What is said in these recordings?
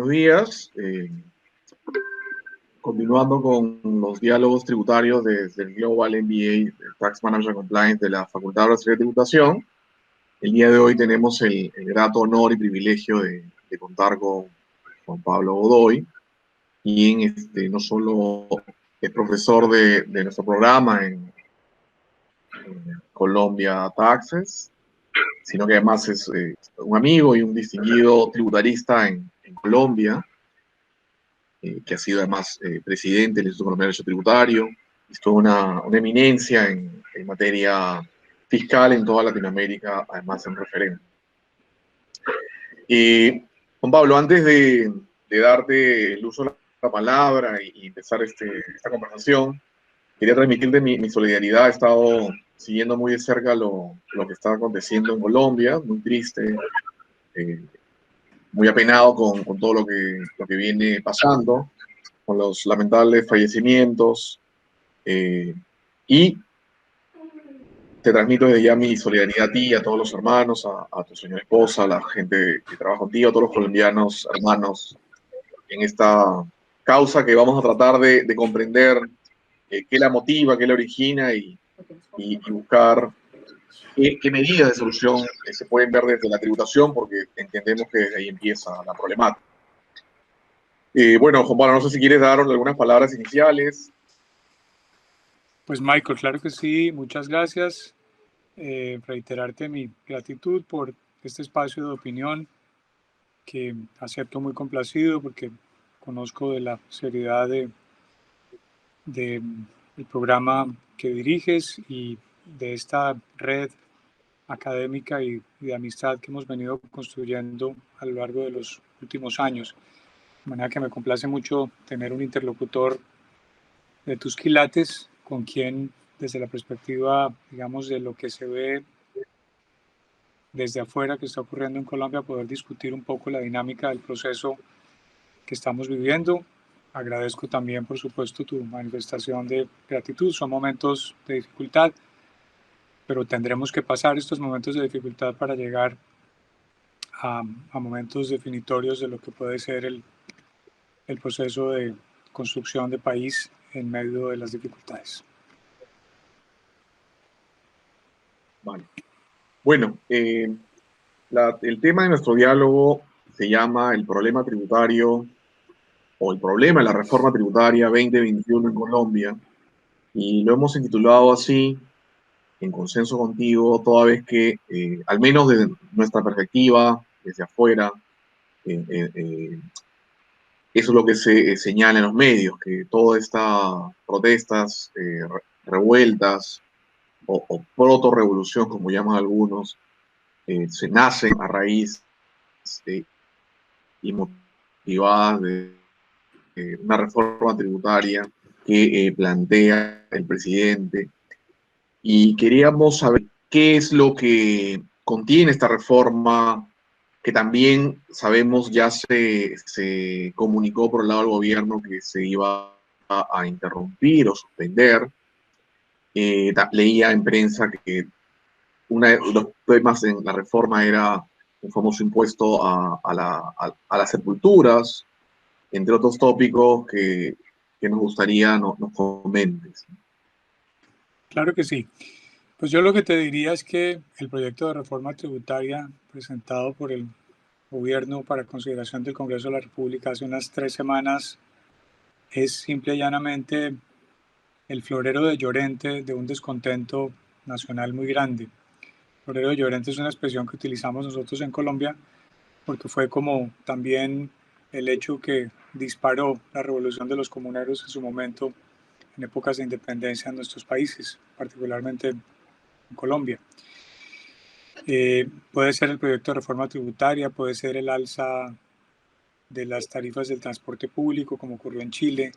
días. Continuando con los diálogos tributarios desde el Global MBA Tax Management Compliance de la Facultad de Brasileña de Tributación, el día de hoy tenemos el grato honor y privilegio de contar con Juan Pablo Godoy, quien no solo es profesor de nuestro programa en Colombia Taxes, sino que además es un amigo y un distinguido tributarista en Colombia, que ha sido además presidente del Instituto Colombiano de Derecho Tributario, es toda una eminencia en materia fiscal en toda Latinoamérica, además en referente. Juan Pablo, antes de darte el uso de la palabra y empezar esta conversación, quería transmitirte mi solidaridad. He estado siguiendo muy de cerca lo que está aconteciendo en Colombia, muy triste, muy apenado con todo lo que viene pasando, con los lamentables fallecimientos, y te transmito desde ya mi solidaridad a ti, a todos los hermanos, a tu señora esposa, a la gente que trabaja contigo, a todos los colombianos hermanos en esta causa que vamos a tratar de comprender qué la motiva, qué la origina y buscar qué medidas de solución se pueden ver desde la tributación, porque entendemos que desde ahí empieza la problemática. Bueno, Juan Pablo, no sé si quieres dar algunas palabras iniciales. Pues Michael, claro que sí, muchas gracias. Reiterarte mi gratitud por este espacio de opinión que acepto muy complacido porque conozco de la seriedad del programa que diriges y de esta red académica y de amistad que hemos venido construyendo a lo largo de los últimos años. De manera que me complace mucho tener un interlocutor de tus quilates con quien, desde la perspectiva, digamos, de lo que se ve desde afuera que está ocurriendo en Colombia, poder discutir un poco la dinámica del proceso que estamos viviendo. Agradezco también, por supuesto, tu manifestación de gratitud. Son momentos de dificultad, pero tendremos que pasar estos momentos de dificultad para llegar a momentos definitorios de lo que puede ser el proceso de construcción de país en medio de las dificultades. Vale. Bueno, el tema de nuestro diálogo se llama el problema tributario o el problema de la reforma tributaria 2021 en Colombia, y lo hemos intitulado así en consenso contigo, toda vez que, al menos desde nuestra perspectiva, desde afuera, eso es lo que se señala en los medios, que todas estas protestas, revueltas o proto-revolución, como llaman algunos, se nacen a raíz y motivadas de una reforma tributaria que plantea el presidente. Y queríamos saber qué es lo que contiene esta reforma, que también sabemos ya se comunicó por el lado del gobierno que se iba a interrumpir o suspender. Leía en prensa que uno de los temas en la reforma era el famoso impuesto a las sepulturas, entre otros tópicos que nos gustaría nos comentes. Claro que sí. Pues yo lo que te diría es que el proyecto de reforma tributaria presentado por el gobierno para consideración del Congreso de la República hace unas 3 semanas es simple y llanamente el florero de Llorente de un descontento nacional muy grande. Florero de Llorente es una expresión que utilizamos nosotros en Colombia porque fue como también el hecho que disparó la revolución de los comuneros en su momento en épocas de independencia en nuestros países, particularmente en Colombia. Puede ser el proyecto de reforma tributaria, puede ser el alza de las tarifas del transporte público, como ocurrió en Chile,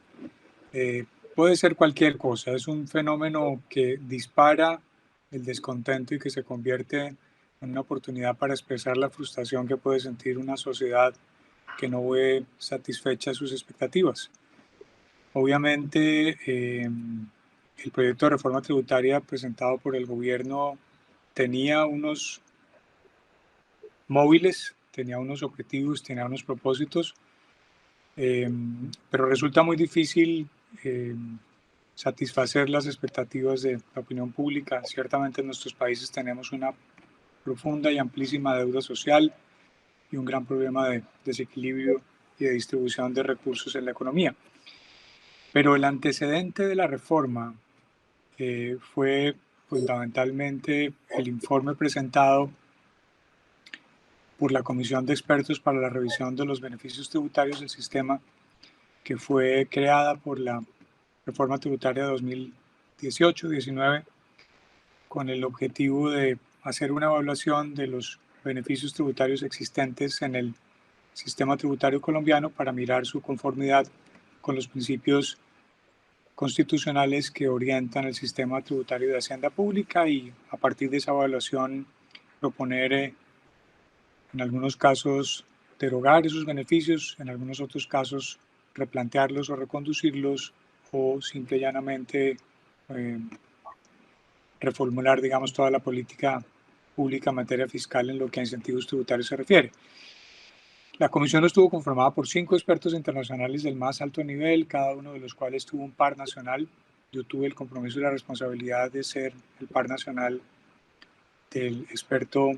puede ser cualquier cosa. Es un fenómeno que dispara el descontento y que se convierte en una oportunidad para expresar la frustración que puede sentir una sociedad que no ve satisfechas sus expectativas. Obviamente, el proyecto de reforma tributaria presentado por el gobierno tenía unos móviles, tenía unos objetivos, tenía unos propósitos, pero resulta muy difícil satisfacer las expectativas de la opinión pública. Ciertamente en nuestros países tenemos una profunda y amplísima deuda social y un gran problema de desequilibrio y de distribución de recursos en la economía. Pero el antecedente de la reforma fue fundamentalmente el informe presentado por la Comisión de Expertos para la Revisión de los Beneficios Tributarios del Sistema, que fue creada por la reforma tributaria de 2018-19 con el objetivo de hacer una evaluación de los beneficios tributarios existentes en el sistema tributario colombiano para mirar su conformidad con los principios constitucionales que orientan el sistema tributario de Hacienda Pública y a partir de esa evaluación proponer en algunos casos derogar esos beneficios, en algunos otros casos replantearlos o reconducirlos o simple y llanamente reformular, digamos, toda la política pública en materia fiscal en lo que a incentivos tributarios se refiere. La comisión estuvo conformada por 5 expertos internacionales del más alto nivel, cada uno de los cuales tuvo un par nacional. Yo tuve el compromiso y la responsabilidad de ser el par nacional del experto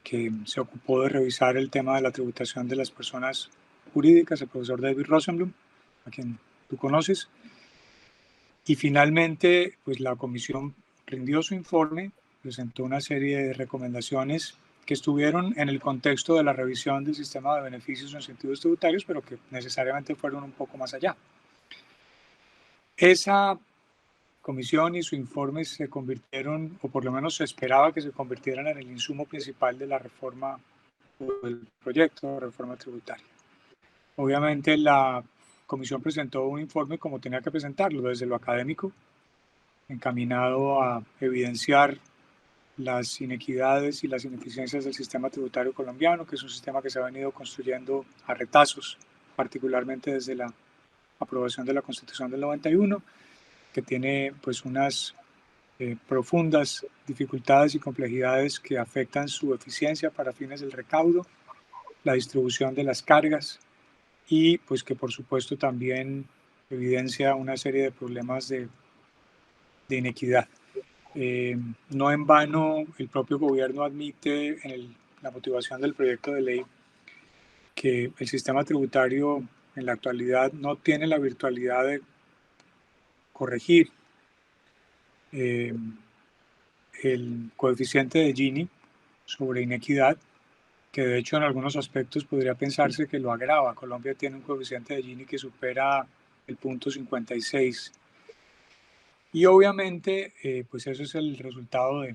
que se ocupó de revisar el tema de la tributación de las personas jurídicas, el profesor David Rosenblum, a quien tú conoces. Y finalmente, pues la comisión rindió su informe, presentó una serie de recomendaciones que estuvieron en el contexto de la revisión del sistema de beneficios o incentivos tributarios, pero que necesariamente fueron un poco más allá. Esa comisión y su informe se convirtieron, o por lo menos se esperaba que se convirtieran en el insumo principal de la reforma o del proyecto de reforma tributaria. Obviamente la comisión presentó un informe como tenía que presentarlo, desde lo académico, encaminado a evidenciar las inequidades y las ineficiencias del sistema tributario colombiano, que es un sistema que se ha venido construyendo a retazos, particularmente desde la aprobación de la Constitución del 91, que tiene pues unas profundas dificultades y complejidades que afectan su eficiencia para fines del recaudo, la distribución de las cargas y pues que por supuesto también evidencia una serie de problemas de inequidad. No en vano el propio gobierno admite en la motivación del proyecto de ley que el sistema tributario en la actualidad no tiene la virtualidad de corregir el coeficiente de Gini sobre inequidad, que de hecho en algunos aspectos podría pensarse que lo agrava. Colombia tiene un coeficiente de Gini que supera el punto 56. Y obviamente, pues eso es el resultado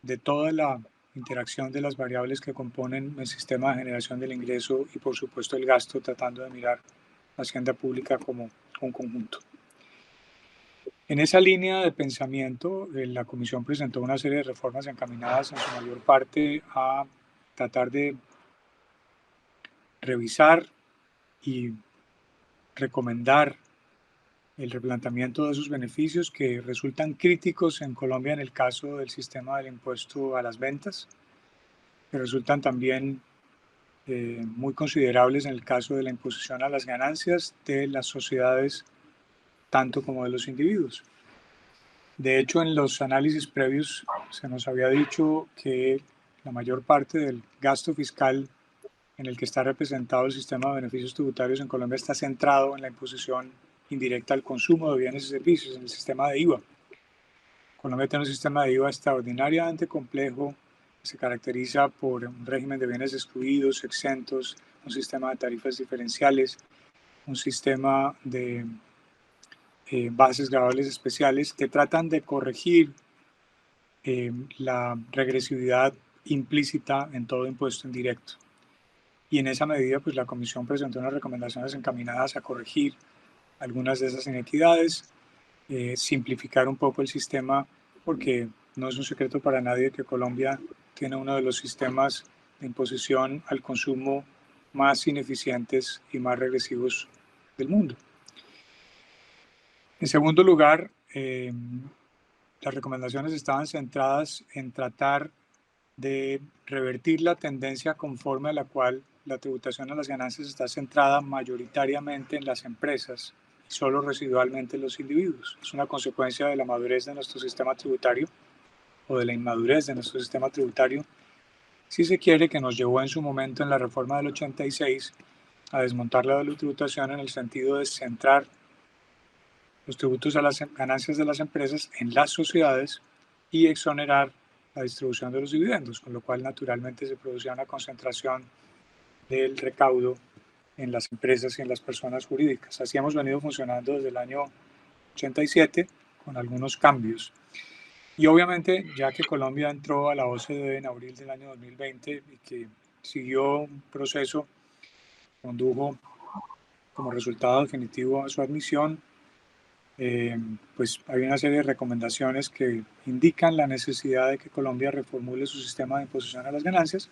de toda la interacción de las variables que componen el sistema de generación del ingreso y por supuesto el gasto, tratando de mirar la hacienda pública como un conjunto. En esa línea de pensamiento, la Comisión presentó una serie de reformas encaminadas en su mayor parte a tratar de revisar y recomendar el replanteamiento de esos beneficios que resultan críticos en Colombia en el caso del sistema del impuesto a las ventas, que resultan también muy considerables en el caso de la imposición a las ganancias de las sociedades, tanto como de los individuos. De hecho, en los análisis previos se nos había dicho que la mayor parte del gasto fiscal en el que está representado el sistema de beneficios tributarios en Colombia está centrado en la imposición indirecta al consumo de bienes y servicios, en el sistema de IVA. Colombia tiene un sistema de IVA extraordinariamente complejo, que se caracteriza por un régimen de bienes excluidos, exentos, un sistema de tarifas diferenciales, un sistema de bases gravables especiales que tratan de corregir la regresividad implícita en todo impuesto indirecto. Y en esa medida, pues la Comisión presentó unas recomendaciones encaminadas a corregir algunas de esas inequidades, simplificar un poco el sistema, porque no es un secreto para nadie que Colombia tiene uno de los sistemas de imposición al consumo más ineficientes y más regresivos del mundo. En segundo lugar, las recomendaciones estaban centradas en tratar de revertir la tendencia conforme a la cual la tributación a las ganancias está centrada mayoritariamente en las empresas y solo residualmente en los individuos. Es una consecuencia de la madurez de nuestro sistema tributario o de la inmadurez de nuestro sistema tributario, si se quiere, que nos llevó en su momento en la reforma del 86 a desmontar la tributación en el sentido de centrar los tributos a las ganancias de las empresas en las sociedades y exonerar la distribución de los dividendos, con lo cual naturalmente se producía una concentración del recaudo en las empresas y en las personas jurídicas. Así hemos venido funcionando desde el año 87 con algunos cambios. Y obviamente, ya que Colombia entró a la OCDE en abril del año 2020 y que siguió un proceso, condujo como resultado definitivo a su admisión, pues hay una serie de recomendaciones que indican la necesidad de que Colombia reformule su sistema de imposición a las ganancias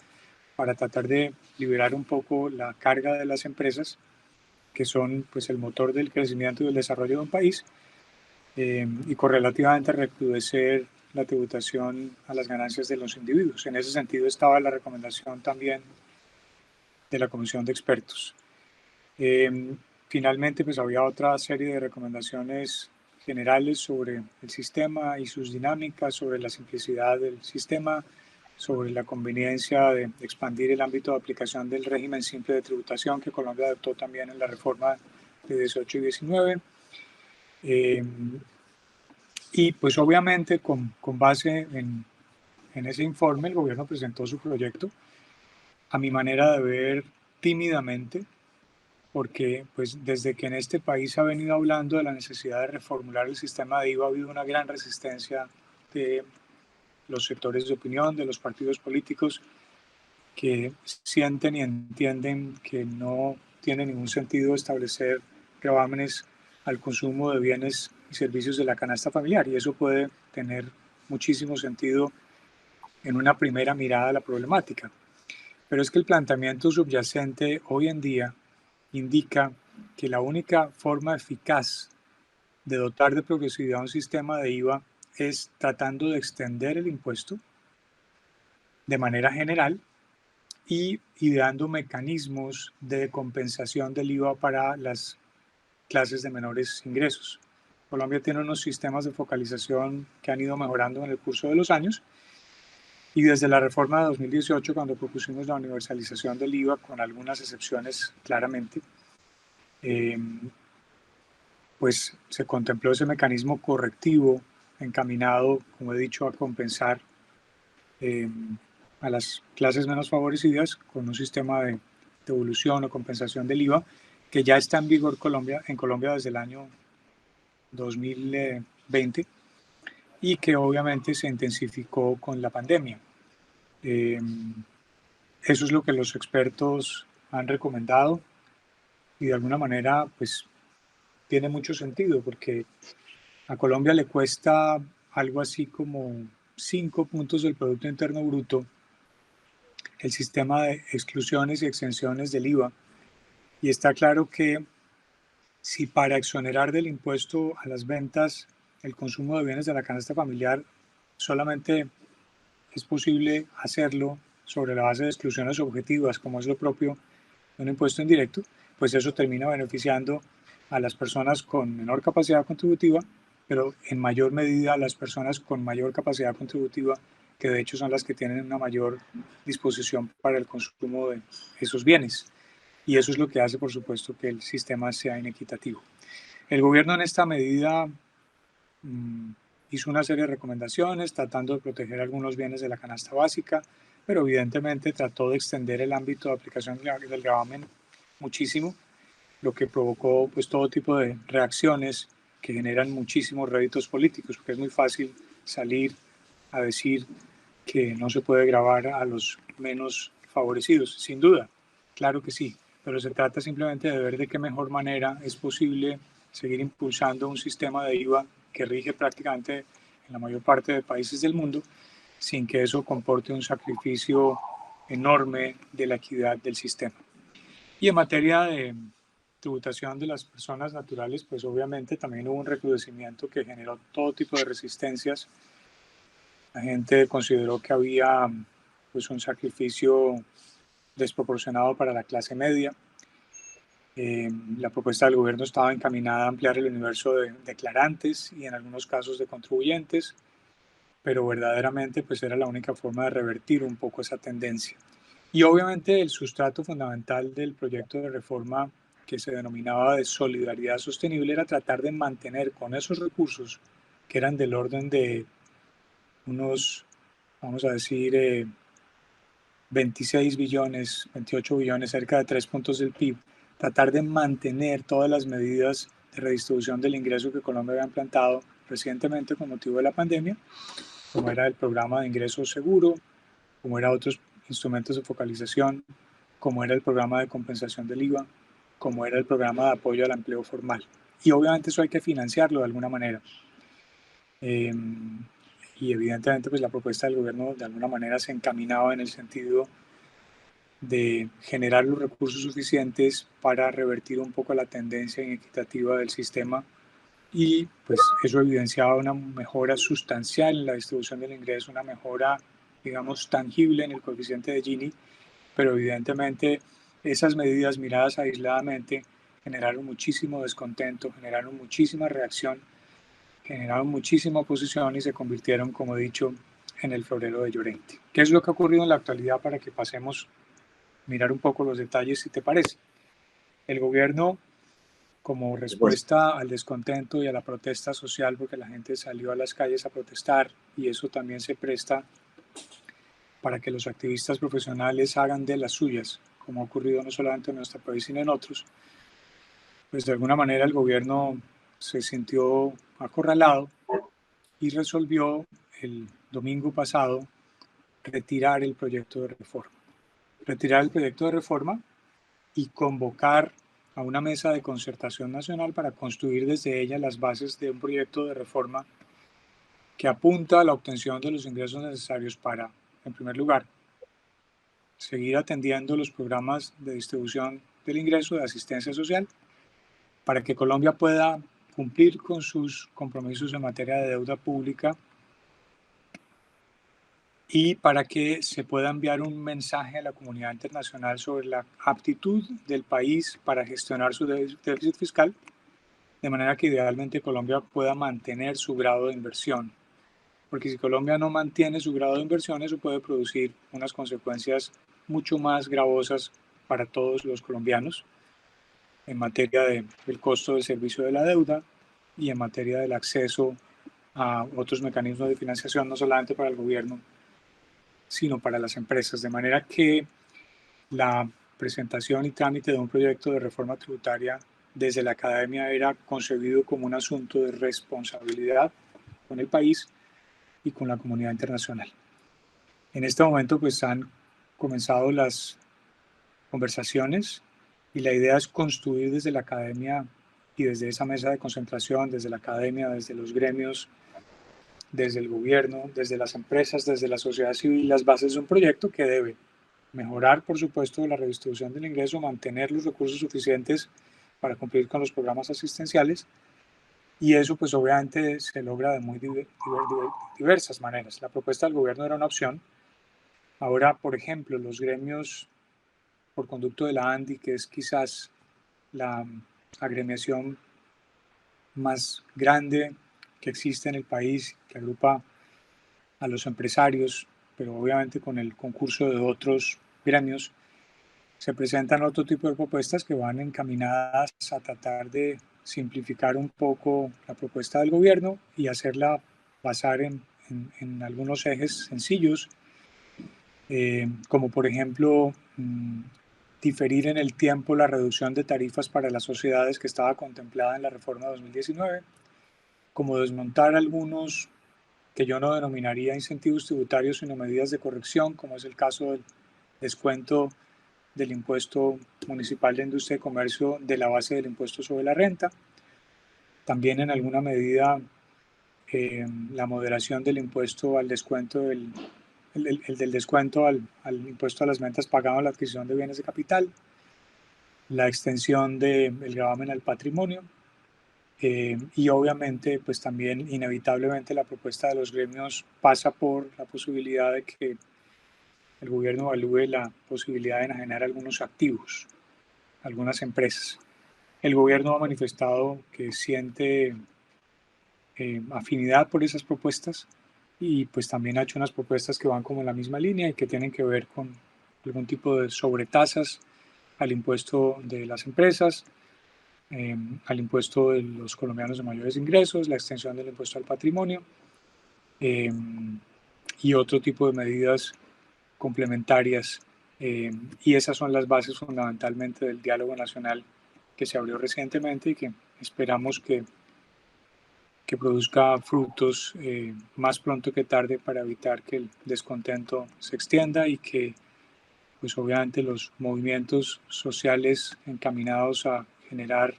para tratar de liberar un poco la carga de las empresas, que son pues el motor del crecimiento y del desarrollo de un país, y correlativamente recrudecer la tributación a las ganancias de los individuos. En ese sentido estaba la recomendación también de la Comisión de Expertos. Finalmente, pues había otra serie de recomendaciones generales sobre el sistema y sus dinámicas, sobre la simplicidad del sistema, sobre la conveniencia de expandir el ámbito de aplicación del régimen simple de tributación que Colombia adoptó también en la reforma de 18 y 19. Y pues obviamente con base en ese informe el gobierno presentó su proyecto, a mi manera de ver tímidamente, porque pues desde que en este país se ha venido hablando de la necesidad de reformular el sistema de IVA ha habido una gran resistencia de los sectores de opinión, de los partidos políticos, que sienten y entienden que no tiene ningún sentido establecer gravámenes al consumo de bienes y servicios de la canasta familiar, y eso puede tener muchísimo sentido en una primera mirada a la problemática. Pero es que el planteamiento subyacente hoy en día indica que la única forma eficaz de dotar de progresividad a un sistema de IVA es tratando de extender el impuesto de manera general y ideando mecanismos de compensación del IVA para las clases de menores ingresos. Colombia tiene unos sistemas de focalización que han ido mejorando en el curso de los años, y desde la reforma de 2018, cuando propusimos la universalización del IVA, con algunas excepciones claramente, pues se contempló ese mecanismo correctivo encaminado, como he dicho, a compensar a las clases menos favorecidas con un sistema de devolución o compensación del IVA que ya está en vigor en Colombia desde el año 2020 y que obviamente se intensificó con la pandemia. Eso es lo que los expertos han recomendado y de alguna manera pues tiene mucho sentido, porque a Colombia le cuesta algo así como 5 puntos del Producto Interno Bruto el sistema de exclusiones y exenciones del IVA, y está claro que si para exonerar del impuesto a las ventas el consumo de bienes de la canasta familiar solamente es posible hacerlo sobre la base de exclusiones objetivas, como es lo propio de un impuesto indirecto, pues eso termina beneficiando a las personas con menor capacidad contributiva, pero en mayor medida a las personas con mayor capacidad contributiva, que de hecho son las que tienen una mayor disposición para el consumo de esos bienes. Y eso es lo que hace, por supuesto, que el sistema sea inequitativo. El gobierno en esta medida hizo una serie de recomendaciones tratando de proteger algunos bienes de la canasta básica, pero evidentemente trató de extender el ámbito de aplicación del gravamen muchísimo, lo que provocó pues todo tipo de reacciones que generan muchísimos réditos políticos, porque es muy fácil salir a decir que no se puede gravar a los menos favorecidos, sin duda, claro que sí, pero se trata simplemente de ver de qué mejor manera es posible seguir impulsando un sistema de IVA que rige prácticamente en la mayor parte de países del mundo, sin que eso comporte un sacrificio enorme de la equidad del sistema. Y en materia de tributación de las personas naturales, pues obviamente también hubo un recrudecimiento que generó todo tipo de resistencias. La gente consideró que había pues un sacrificio desproporcionado para la clase media. La propuesta del gobierno estaba encaminada a ampliar el universo de declarantes y en algunos casos de contribuyentes, pero verdaderamente pues era la única forma de revertir un poco esa tendencia. Y obviamente el sustrato fundamental del proyecto de reforma que se denominaba de solidaridad sostenible era tratar de mantener con esos recursos que eran del orden de unos, vamos a decir, 26 billones, 28 billones, cerca de 3 puntos del PIB, tratar de mantener todas las medidas de redistribución del ingreso que Colombia había implantado recientemente con motivo de la pandemia, como era el programa de ingreso seguro, como era otros instrumentos de focalización, como era el programa de compensación del IVA, como era el programa de apoyo al empleo formal. Y obviamente eso hay que financiarlo de alguna manera. Y evidentemente pues la propuesta del gobierno de alguna manera se encaminaba en el sentido de generar los recursos suficientes para revertir un poco la tendencia inequitativa del sistema y pues eso evidenciaba una mejora sustancial en la distribución del ingreso, una mejora digamos tangible en el coeficiente de Gini, pero evidentemente esas medidas miradas aisladamente generaron muchísimo descontento, generaron muchísima reacción, generaron muchísima oposición y se convirtieron, como he dicho, en el florero de Llorente. ¿Qué es lo que ha ocurrido en la actualidad para que pasemos a mirar un poco los detalles, si te parece? El gobierno, como respuesta al descontento y a la protesta social, porque la gente salió a las calles a protestar y eso también se presta para que los activistas profesionales hagan de las suyas, como ha ocurrido no solamente en nuestro país, sino en otros, pues de alguna manera el gobierno se sintió acorralado y resolvió el domingo pasado retirar el proyecto de reforma. Retirar el proyecto de reforma y convocar a una mesa de concertación nacional para construir desde ella las bases de un proyecto de reforma que apunta a la obtención de los ingresos necesarios para, en primer lugar, seguir atendiendo los programas de distribución del ingreso de asistencia social para que Colombia pueda cumplir con sus compromisos en materia de deuda pública y para que se pueda enviar un mensaje a la comunidad internacional sobre la aptitud del país para gestionar su déficit fiscal, de manera que idealmente Colombia pueda mantener su grado de inversión. Porque si Colombia no mantiene su grado de inversión, eso puede producir unas consecuencias mucho más gravosas para todos los colombianos en materia del costo del servicio de la deuda y en materia del acceso a otros mecanismos de financiación, no solamente para el gobierno, sino para las empresas. De manera que la presentación y trámite de un proyecto de reforma tributaria desde la academia era concebido como un asunto de responsabilidad con el país y con la comunidad internacional. En este momento pues han comenzado las conversaciones y la idea es construir desde la academia y desde esa mesa de concentración, desde la academia, desde los gremios, desde el gobierno, desde las empresas, desde la sociedad civil, las bases de un proyecto que debe mejorar, por supuesto, la redistribución del ingreso, mantener los recursos suficientes para cumplir con los programas asistenciales y eso pues obviamente se logra de muy diversas maneras. La propuesta del gobierno era una opción. Ahora, por ejemplo, los gremios por conducto de la ANDI, que es quizás la agremiación más grande que existe en el país, que agrupa a los empresarios, pero obviamente con el concurso de otros gremios, se presentan otro tipo de propuestas que van encaminadas a tratar de simplificar un poco la propuesta del gobierno y hacerla basar en algunos ejes sencillos, como por ejemplo diferir en el tiempo la reducción de tarifas para las sociedades que estaba contemplada en la reforma de 2019, como desmontar algunos que yo no denominaría incentivos tributarios, sino medidas de corrección, como es el caso del descuento del impuesto municipal de industria y comercio de la base del impuesto sobre la renta. También en alguna medida la moderación del impuesto al descuento del descuento al impuesto a las ventas pagado en la adquisición de bienes de capital, la extensión del gravamen al patrimonio y obviamente pues también inevitablemente la propuesta de los gremios pasa por la posibilidad de que el gobierno evalúe la posibilidad de enajenar algunos activos, algunas empresas. El gobierno ha manifestado que siente afinidad por esas propuestas y pues también ha hecho unas propuestas que van como en la misma línea y que tienen que ver con algún tipo de sobretasas al impuesto de las empresas, al impuesto de los colombianos de mayores ingresos, la extensión del impuesto al patrimonio y otro tipo de medidas complementarias. Y esas son las bases fundamentalmente del diálogo nacional que se abrió recientemente y que esperamos que produzca frutos más pronto que tarde para evitar que el descontento se extienda y que pues obviamente los movimientos sociales encaminados a generar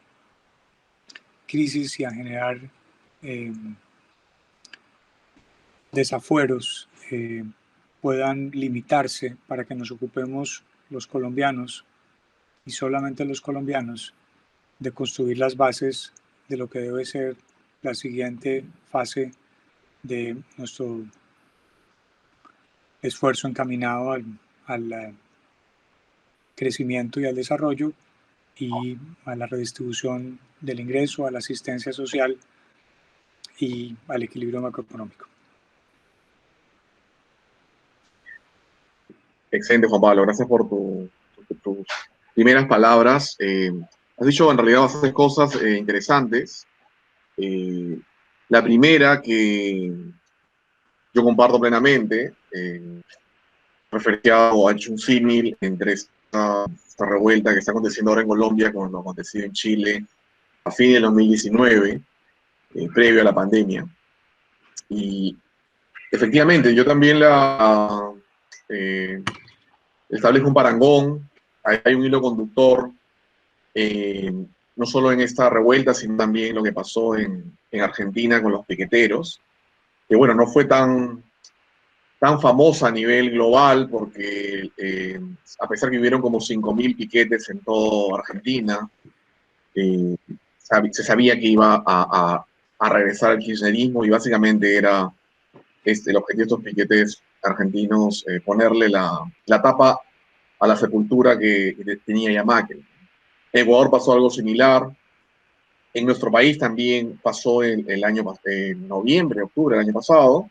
crisis y a generar desafueros puedan limitarse para que nos ocupemos los colombianos y solamente los colombianos de construir las bases de lo que debe ser la siguiente fase de nuestro esfuerzo encaminado al crecimiento y al desarrollo y a la redistribución del ingreso, a la asistencia social y al equilibrio macroeconómico. Excelente, Juan Pablo. Gracias por tus primeras palabras. Has dicho en realidad bastantes cosas interesantes. La primera que yo comparto plenamente, ha hecho un símil entre esta revuelta que está aconteciendo ahora en Colombia con lo acontecido en Chile a fin del 2019, previo a la pandemia. Y efectivamente, yo también establezco un parangón, hay un hilo conductor, no solo en esta revuelta, sino también lo que pasó en Argentina con los piqueteros, que bueno, no fue tan famosa a nivel global, porque a pesar que hubieron como 5.000 piquetes en toda Argentina, se sabía que iba a regresar al kirchnerismo y básicamente era el objetivo de estos piquetes argentinos, ponerle la tapa a la sepultura que tenía ya Macri. En Ecuador pasó algo similar. En nuestro país también pasó en noviembre, octubre del año pasado,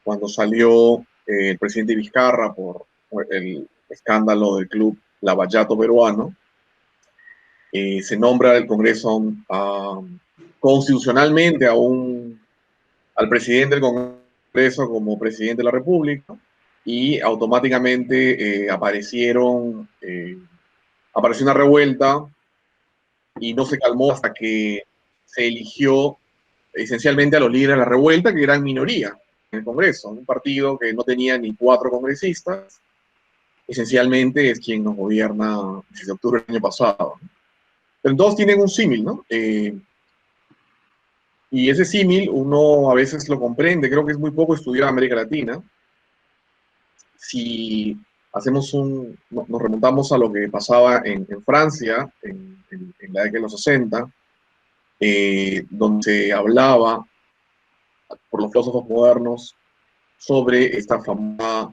cuando salió el presidente Vizcarra por el escándalo del club Lavallato peruano. Se nombra el Congreso constitucionalmente al presidente del Congreso como presidente de la República y automáticamente apareció una revuelta y no se calmó hasta que se eligió esencialmente a los líderes de la revuelta, que eran minoría en el Congreso, un partido que no tenía ni 4 congresistas, esencialmente es quien nos gobierna desde octubre del año pasado. Pero todos tienen un símil, ¿no? Y ese símil uno a veces lo comprende, creo que es muy poco estudiado en América Latina. Si nos remontamos a lo que pasaba en Francia en la década de los 60, donde se hablaba por los filósofos modernos sobre esta famosa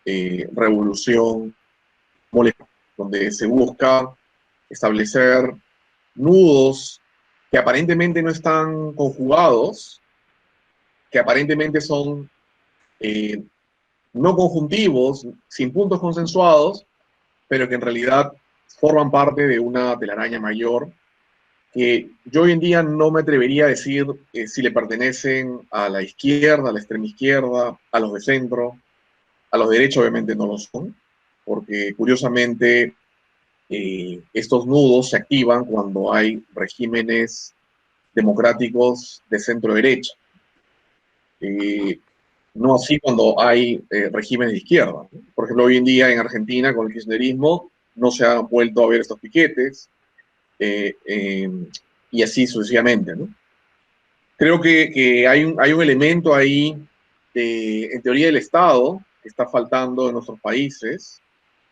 revolución molecular, donde se busca establecer nudos que aparentemente no están conjugados, que aparentemente son no conjuntivos, sin puntos consensuados, pero que en realidad forman parte de una telaraña mayor que yo hoy en día no me atrevería a decir si le pertenecen a la izquierda, a la extrema izquierda, a los de centro, a los de derecha obviamente no lo son, porque curiosamente estos nudos se activan cuando hay regímenes democráticos de centro-derecha. No así cuando hay regímenes de izquierda. Por ejemplo, hoy en día en Argentina con el kirchnerismo no se han vuelto a ver estos piquetes y así sucesivamente, ¿no? Creo que hay un elemento ahí en teoría del Estado que está faltando en nuestros países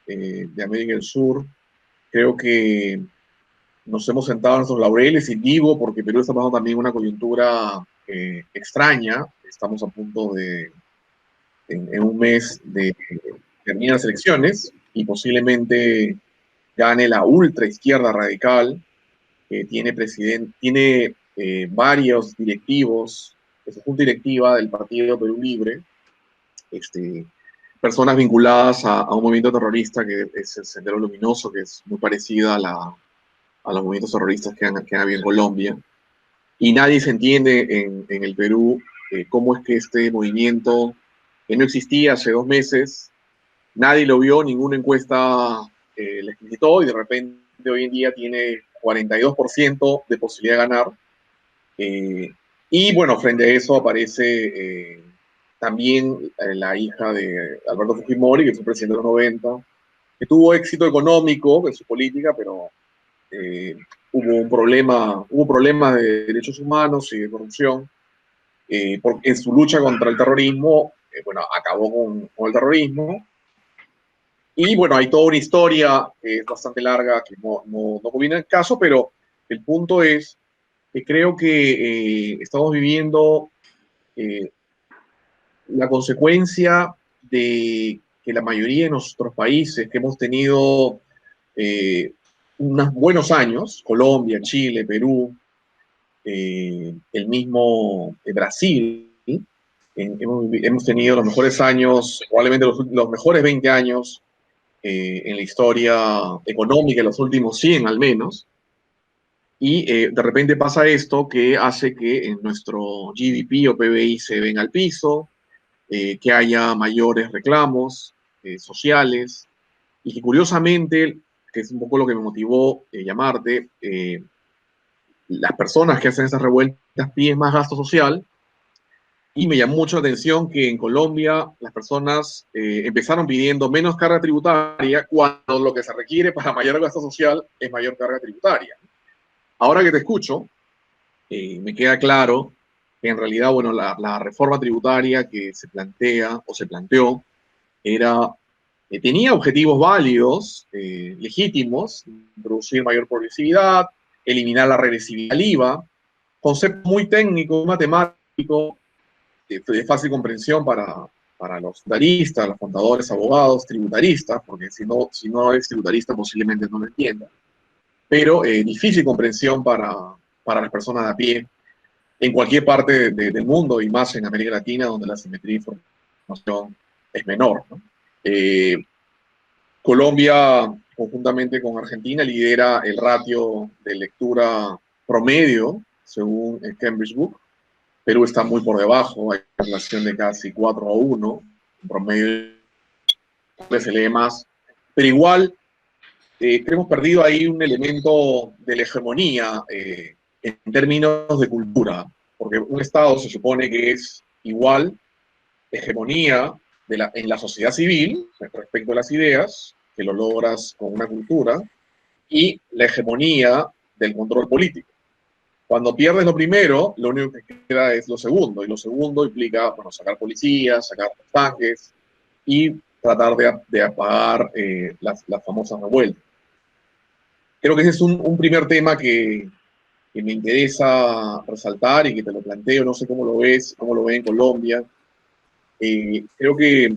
de América del Sur. Creo que nos hemos sentado en nuestros laureles, y digo porque Perú está pasando también una coyuntura extraña. Estamos a punto en un mes de terminen las elecciones y posiblemente gane la ultra izquierda radical, que tiene varios directivos de su junta directiva del Partido Perú Libre, personas vinculadas a un movimiento terrorista que es el Sendero Luminoso, que es muy parecida a los movimientos terroristas que han habido en Colombia. Y nadie se entiende en el Perú cómo es que este movimiento, que no existía hace 2 meses, nadie lo vio, ninguna encuesta le explicitó, y de repente hoy en día tiene 42% de posibilidad de ganar. Y bueno, frente a eso aparece también la hija de Alberto Fujimori, que es un presidente de los 90, que tuvo éxito económico en su política, pero hubo problemas de derechos humanos y de corrupción. En su lucha contra el terrorismo, bueno, acabó con el terrorismo. Y bueno, hay toda una historia que es bastante larga, que no conviene el caso, pero el punto es que creo que estamos viviendo la consecuencia de que la mayoría de nuestros países que hemos tenido unos buenos años, Colombia, Chile, Perú, el mismo Brasil, hemos tenido los mejores años, probablemente los mejores 20 años en la historia económica, en los últimos 100 al menos, y de repente pasa esto que hace que en nuestro GDP o PBI se venga al piso, que haya mayores reclamos sociales, y que curiosamente, que es un poco lo que me motivó llamarte, las personas que hacen esas revueltas piden más gasto social, y me llamó mucho la atención que en Colombia las personas empezaron pidiendo menos carga tributaria cuando lo que se requiere para mayor gasto social es mayor carga tributaria. Ahora que te escucho, me queda claro que en realidad, bueno, la reforma tributaria que se plantea o se planteó era, tenía objetivos válidos, legítimos, introducir mayor progresividad, eliminar la regresividad al IVA, concepto muy técnico, matemático, de fácil comprensión para los tributaristas, los contadores, abogados, tributaristas, porque si no eres tributarista posiblemente no lo entiendas, pero difícil comprensión para las personas de a pie en cualquier parte del mundo y más en América Latina, donde la simetría de información es menor, ¿no? Colombia, conjuntamente con Argentina, lidera el ratio de lectura promedio, según el Cambridge Book. Perú está muy por debajo, hay una relación de casi 4-1, en promedio se lee más, pero igual hemos perdido ahí un elemento de la hegemonía en términos de cultura, porque un Estado se supone que es igual hegemonía en la sociedad civil respecto a las ideas, que lo logras con una cultura, y la hegemonía del control político. Cuando pierdes lo primero, lo único que queda es lo segundo, y lo segundo implica, bueno, sacar policías, sacar tanques y tratar de apagar las famosas revueltas. Creo que ese es un primer tema que me interesa resaltar y que te lo planteo, no sé cómo lo ves, cómo lo ves en Colombia. Creo que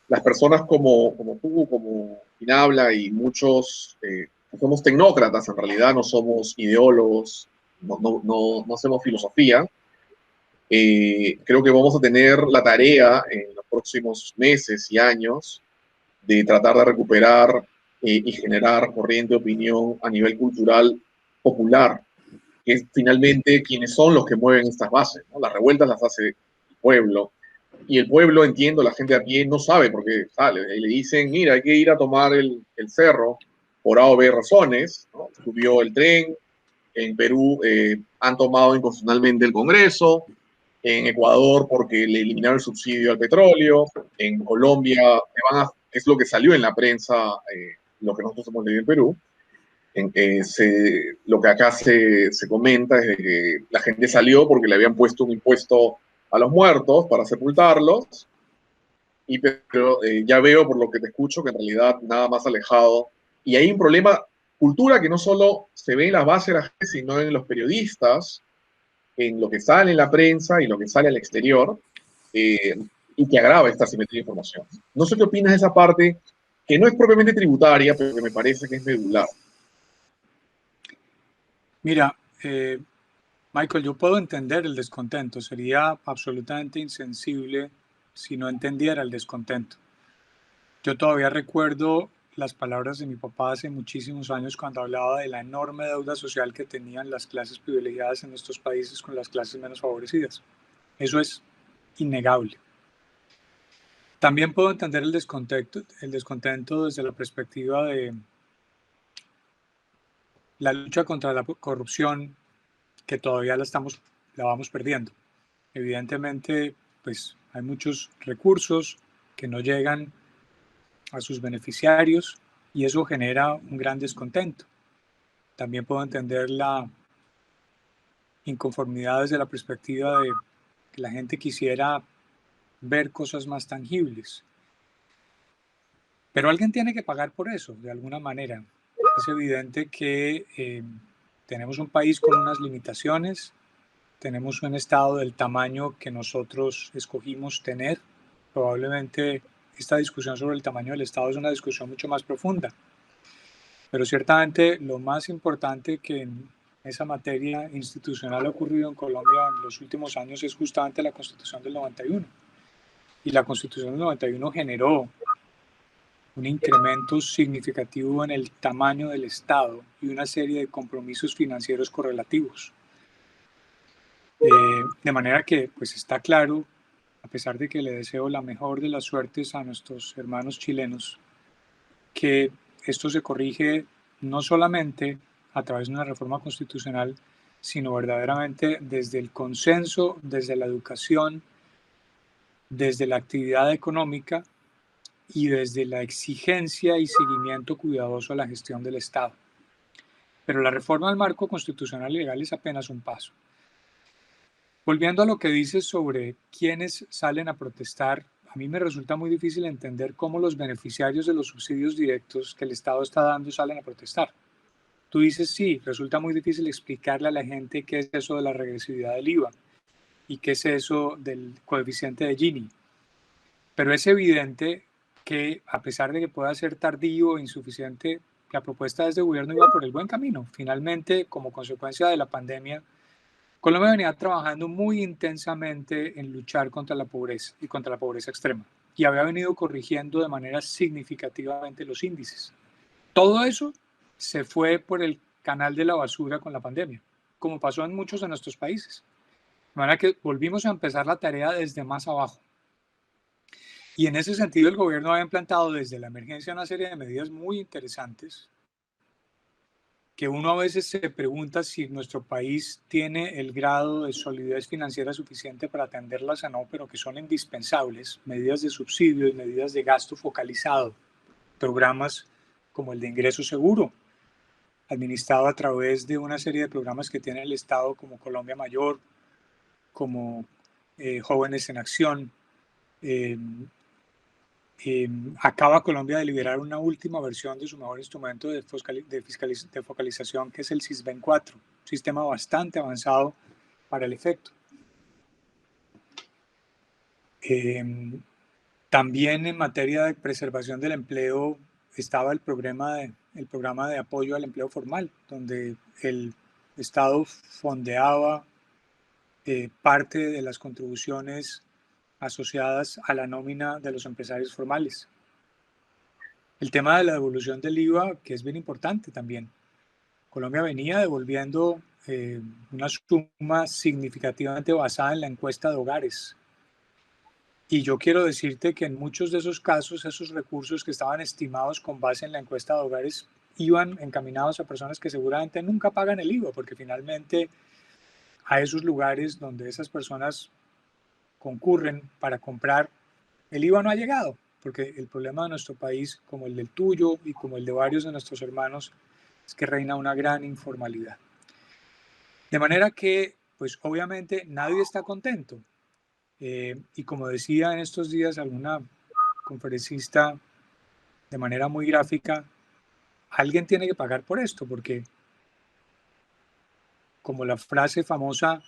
las personas como tú, como quien habla, y muchos somos tecnócratas, en realidad no somos ideólogos, no hacemos filosofía. Creo que vamos a tener la tarea en los próximos meses y años de tratar de recuperar y generar corriente de opinión a nivel cultural popular, que es finalmente quienes son los que mueven estas bases, ¿no? Las revueltas las hace el pueblo, y el pueblo, entiendo, la gente a pie no sabe por qué sale. Y le dicen, mira, hay que ir a tomar el cerro por A o B razones, ¿no? Subió el tren, en Perú han tomado inconstitucionalmente el Congreso, en Ecuador porque le eliminaron el subsidio al petróleo, en Colombia, es lo que salió en la prensa, lo que nosotros hemos leído en Perú. Lo que acá se comenta es de que la gente salió porque le habían puesto un impuesto a los muertos para sepultarlos, pero ya veo por lo que te escucho que en realidad nada más alejado. Y hay un problema, cultura que no solo se ve en las bases de la gente, sino en los periodistas, en lo que sale en la prensa y lo que sale al exterior. y que agrava esta asimetría de información. No sé qué opinas de esa parte, que no es propiamente tributaria, pero que me parece que es medular. Mira, Michael, yo puedo entender el descontento. Sería absolutamente insensible si no entendiera el descontento. Yo todavía recuerdo las palabras de mi papá hace muchísimos años cuando hablaba de la enorme deuda social que tenían las clases privilegiadas en nuestros países con las clases menos favorecidas. Eso es innegable. También puedo entender el descontento desde la perspectiva de la lucha contra la corrupción, que todavía la vamos perdiendo. Evidentemente, pues hay muchos recursos que no llegan a sus beneficiarios y eso genera un gran descontento. También puedo entender la inconformidad desde la perspectiva de que la gente quisiera ver cosas más tangibles. Pero alguien tiene que pagar por eso, de alguna manera. Es evidente que tenemos un país con unas limitaciones, tenemos un Estado del tamaño que nosotros escogimos tener. Probablemente esta discusión sobre el tamaño del Estado es una discusión mucho más profunda. Pero ciertamente lo más importante que en esa materia institucional ha ocurrido en Colombia en los últimos años es justamente la Constitución del 91. Y la Constitución del 91 generó un incremento significativo en el tamaño del Estado y una serie de compromisos financieros correlativos. De manera que pues está claro, a pesar de que le deseo la mejor de las suertes a nuestros hermanos chilenos, que esto se corrige no solamente a través de una reforma constitucional, sino verdaderamente desde el consenso, desde la educación, desde la actividad económica y desde la exigencia y seguimiento cuidadoso a la gestión del Estado. Pero la reforma del marco constitucional y legal es apenas un paso. Volviendo a lo que dices sobre quiénes salen a protestar, a mí me resulta muy difícil entender cómo los beneficiarios de los subsidios directos que el Estado está dando salen a protestar. Tú dices, sí, resulta muy difícil explicarle a la gente qué es eso de la regresividad del IVA y qué es eso del coeficiente de Gini. Pero es evidente que a pesar de que pueda ser tardío e insuficiente, la propuesta de este gobierno iba por el buen camino. Finalmente, como consecuencia de la pandemia, Colombia venía trabajando muy intensamente en luchar contra la pobreza y contra la pobreza extrema y había venido corrigiendo de manera significativamente los índices. Todo eso se fue por el canal de la basura con la pandemia, como pasó en muchos de nuestros países. De manera que volvimos a empezar la tarea desde más abajo. Y en ese sentido el gobierno había implantado desde la emergencia una serie de medidas muy interesantes que uno a veces se pregunta si nuestro país tiene el grado de solidez financiera suficiente para atenderlas o no, pero que son indispensables, medidas de subsidio y medidas de gasto focalizado, programas como el de ingreso seguro, administrado a través de una serie de programas que tiene el Estado como Colombia Mayor, como Jóvenes en Acción. Eh, Acaba Colombia de liberar una última versión de su mejor instrumento de focalización, que es el SISBEN 4, un sistema bastante avanzado para el efecto. También en materia de preservación del empleo estaba el programa de apoyo al empleo formal, donde el Estado fondeaba parte de las contribuciones asociadas a la nómina de los empresarios formales. El tema de la devolución del IVA, que es bien importante también. Colombia venía devolviendo una suma significativamente basada en la encuesta de hogares. Y yo quiero decirte que en muchos de esos casos, esos recursos que estaban estimados con base en la encuesta de hogares iban encaminados a personas que seguramente nunca pagan el IVA, porque finalmente a esos lugares donde esas personas concurren para comprar, el IVA no ha llegado, porque el problema de nuestro país, como el del tuyo y como el de varios de nuestros hermanos, es que reina una gran informalidad. De manera que, pues obviamente nadie está contento. Y como decía en estos días alguna conferencista de manera muy gráfica, alguien tiene que pagar por esto, porque como la frase famosa,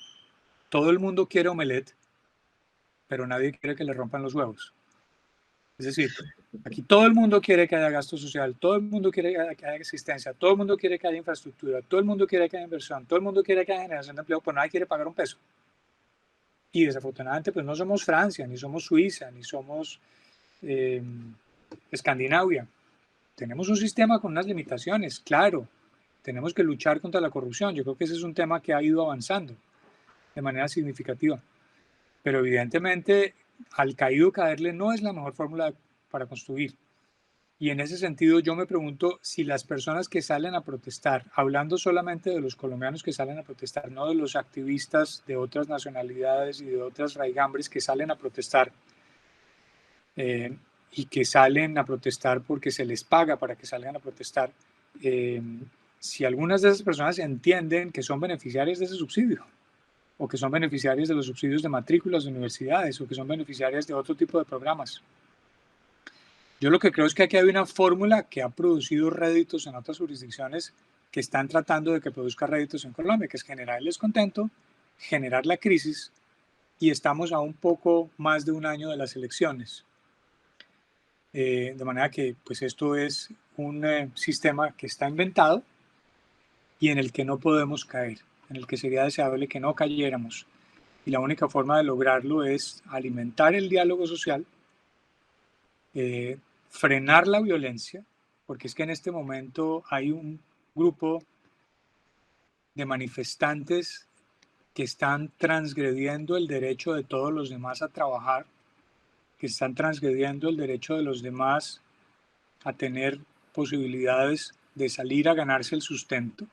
todo el mundo quiere omelette, pero nadie quiere que le rompan los huevos. Es decir, aquí todo el mundo quiere que haya gasto social, todo el mundo quiere que haya existencia, todo el mundo quiere que haya infraestructura, todo el mundo quiere que haya inversión, todo el mundo quiere que haya generación de empleo, pero nadie quiere pagar un peso. Y desafortunadamente, pues no somos Francia, ni somos Suiza, ni somos Escandinavia. Tenemos un sistema con unas limitaciones, claro. Tenemos que luchar contra la corrupción. Yo creo que ese es un tema que ha ido avanzando de manera significativa. Pero evidentemente, al caído caerle no es la mejor fórmula para construir. Y en ese sentido yo me pregunto si las personas que salen a protestar, hablando solamente de los colombianos que salen a protestar, no de los activistas de otras nacionalidades y de otras raigambres que salen a protestar y que salen a protestar porque se les paga para que salgan a protestar, si algunas de esas personas entienden que son beneficiarias de ese subsidio, o que son beneficiarias de los subsidios de matrículas de universidades, o que son beneficiarias de otro tipo de programas. Yo lo que creo es que aquí hay una fórmula que ha producido réditos en otras jurisdicciones que están tratando de que produzca réditos en Colombia, que es generar el descontento, generar la crisis, y estamos a un poco más de un año de las elecciones. De manera que pues esto es un sistema que está inventado y en el que no podemos caer, en el que sería deseable que no cayéramos. Y la única forma de lograrlo es alimentar el diálogo social, frenar la violencia, porque es que en este momento hay un grupo de manifestantes que están transgrediendo el derecho de todos los demás a trabajar, que están transgrediendo el derecho de los demás a tener posibilidades de salir a ganarse el sustento.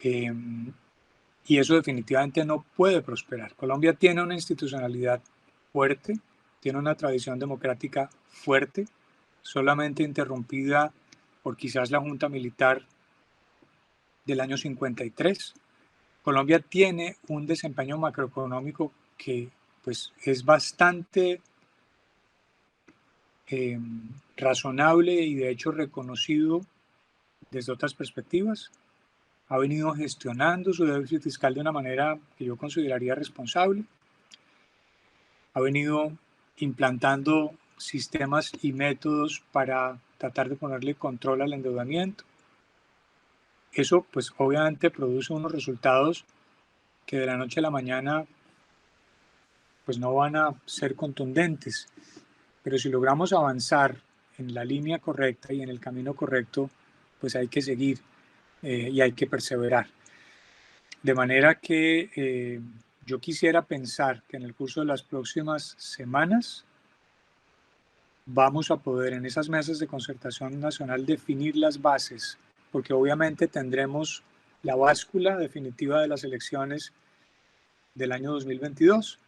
Y eso definitivamente no puede prosperar. Colombia tiene una institucionalidad fuerte, tiene una tradición democrática fuerte, solamente interrumpida por quizás la junta militar del año 53. Colombia tiene un desempeño macroeconómico que pues, es bastante razonable y de hecho reconocido desde otras perspectivas. Ha venido gestionando su déficit fiscal de una manera que yo consideraría responsable. Ha venido implantando sistemas y métodos para tratar de ponerle control al endeudamiento. Eso pues obviamente produce unos resultados que de la noche a la mañana pues no van a ser contundentes, pero si logramos avanzar en la línea correcta y en el camino correcto, pues hay que seguir y hay que perseverar. De manera que yo quisiera pensar que en el curso de las próximas semanas vamos a poder en esas mesas de concertación nacional definir las bases, porque obviamente tendremos la báscula definitiva de las elecciones del año 2022,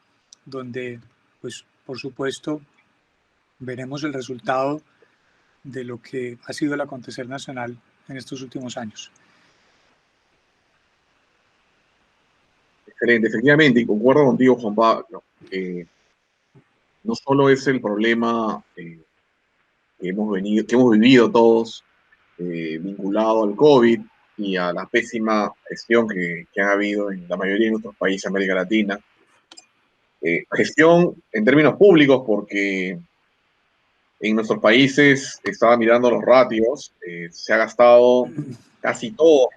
donde, pues, por supuesto, veremos el resultado de lo que ha sido el acontecer nacional en estos últimos años. Excelente, efectivamente, y concuerdo contigo, Juan Pablo. No solo es el problema que hemos vivido todos vinculado al COVID y a la pésima gestión que ha habido en la mayoría de nuestros países de América Latina. Gestión en términos públicos, porque en nuestros países, estaba mirando los ratios, se ha gastado casi todo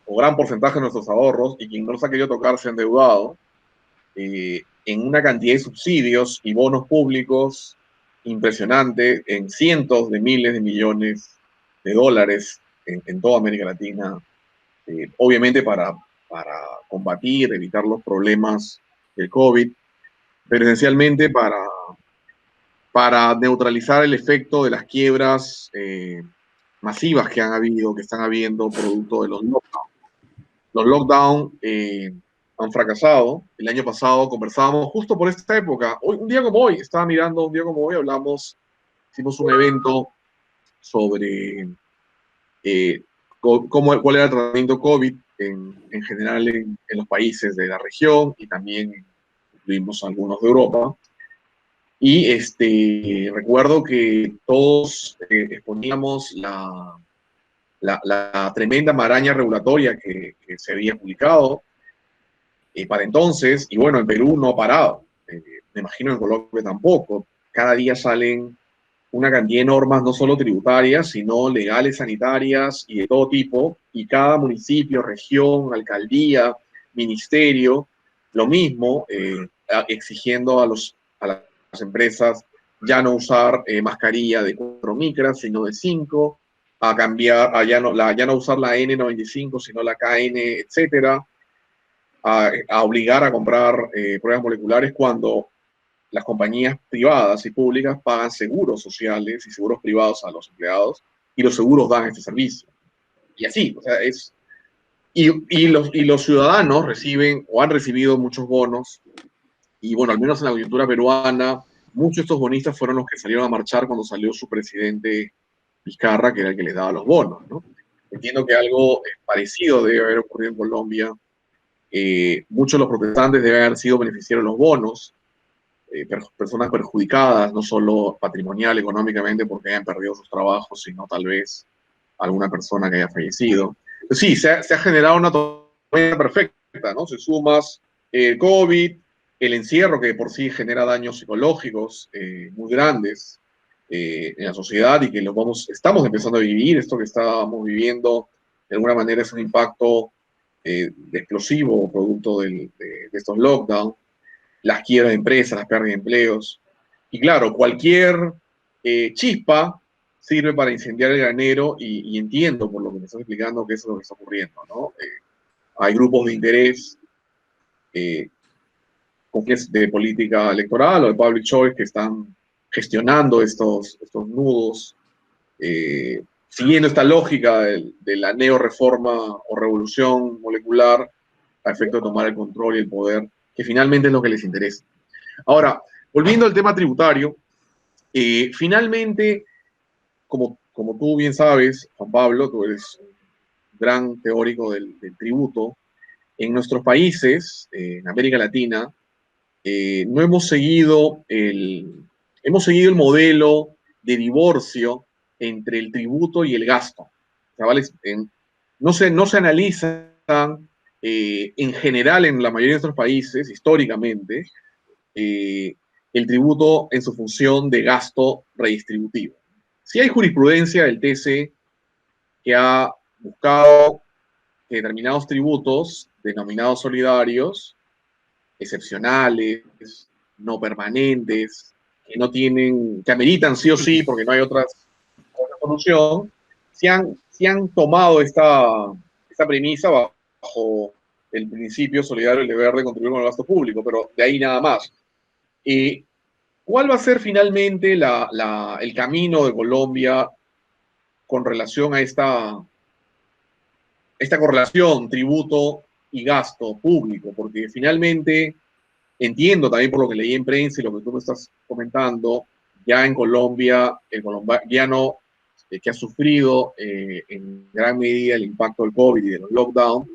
o gran porcentaje de nuestros ahorros, y quien no los ha querido tocar se ha endeudado en una cantidad de subsidios y bonos públicos impresionante, en cientos de miles de millones de dólares en toda América Latina, obviamente para combatir, evitar los problemas del COVID, pero esencialmente para neutralizar el efecto de las quiebras masivas que han habido, que están habiendo producto de los lockdowns. Los lockdowns han fracasado. El año pasado conversábamos justo por esta época. Hoy, un día como hoy, estaba mirando un día como hoy, hicimos un evento sobre cuál era el tratamiento COVID en general en los países de la región, y también incluimos algunos de Europa. Y recuerdo que todos exponíamos la tremenda maraña regulatoria que se había publicado para entonces, y bueno, en Perú no ha parado. me imagino en Colombia tampoco. Cada día salen una cantidad de normas, no solo tributarias, sino legales, sanitarias y de todo tipo, y cada municipio, región, alcaldía, ministerio, lo mismo, exigiendo a las empresas ya no usar mascarilla de 4 micras, sino de 5, a cambiar, ya no usar la N95, sino la KN, etcétera, a obligar a comprar pruebas moleculares cuando las compañías privadas y públicas pagan seguros sociales y seguros privados a los empleados, y los seguros dan este servicio. Y así, o sea, y los ciudadanos reciben o han recibido muchos bonos, y bueno, al menos en la coyuntura peruana, muchos de estos bonistas fueron los que salieron a marchar cuando salió su presidente Vizcarra, que era el que les daba los bonos, ¿no? Entiendo que algo parecido debe haber ocurrido en Colombia. Muchos de los protestantes deben haber sido beneficiarios de los bonos, personas perjudicadas, no solo patrimonial, económicamente, porque hayan perdido sus trabajos, sino tal vez alguna persona que haya fallecido. Entonces, sí, se ha generado una tormenta perfecta, ¿no? Si sumas el COVID, el encierro, que por sí genera daños psicológicos muy grandes en la sociedad y que estamos empezando a vivir, esto que estábamos viviendo, de alguna manera es un impacto explosivo producto de estos lockdowns, las quiebras de empresas, las pérdidas de empleos. Y claro, cualquier chispa sirve para incendiar el granero y entiendo por lo que me estás explicando que eso es lo que está ocurriendo, ¿no? Hay grupos de interés eh, de política electoral o de public choice que están gestionando estos nudos, siguiendo esta lógica de la neoreforma o revolución molecular a efecto de tomar el control y el poder, que finalmente es lo que les interesa. Ahora, volviendo al tema tributario, finalmente, como tú bien sabes, Juan Pablo, tú eres un gran teórico del tributo, en nuestros países, en América Latina, no hemos seguido el modelo de divorcio entre el tributo y el gasto. Chavales, no se analizan en general en la mayoría de nuestros países, históricamente, eh, el tributo en su función de gasto redistributivo. Sí hay jurisprudencia del TC que ha buscado que determinados tributos denominados solidarios, excepcionales, no permanentes, que ameritan sí o sí, porque no hay otra solución, se han tomado esta premisa bajo el principio solidario, el deber de contribuir con el gasto público, pero de ahí nada más. ¿Cuál va a ser finalmente el camino de Colombia con relación a esta correlación tributo y gasto público? Porque finalmente entiendo también por lo que leí en prensa y lo que tú me estás comentando, ya en Colombia, el colombiano que ha sufrido en gran medida el impacto del COVID y de los lockdowns,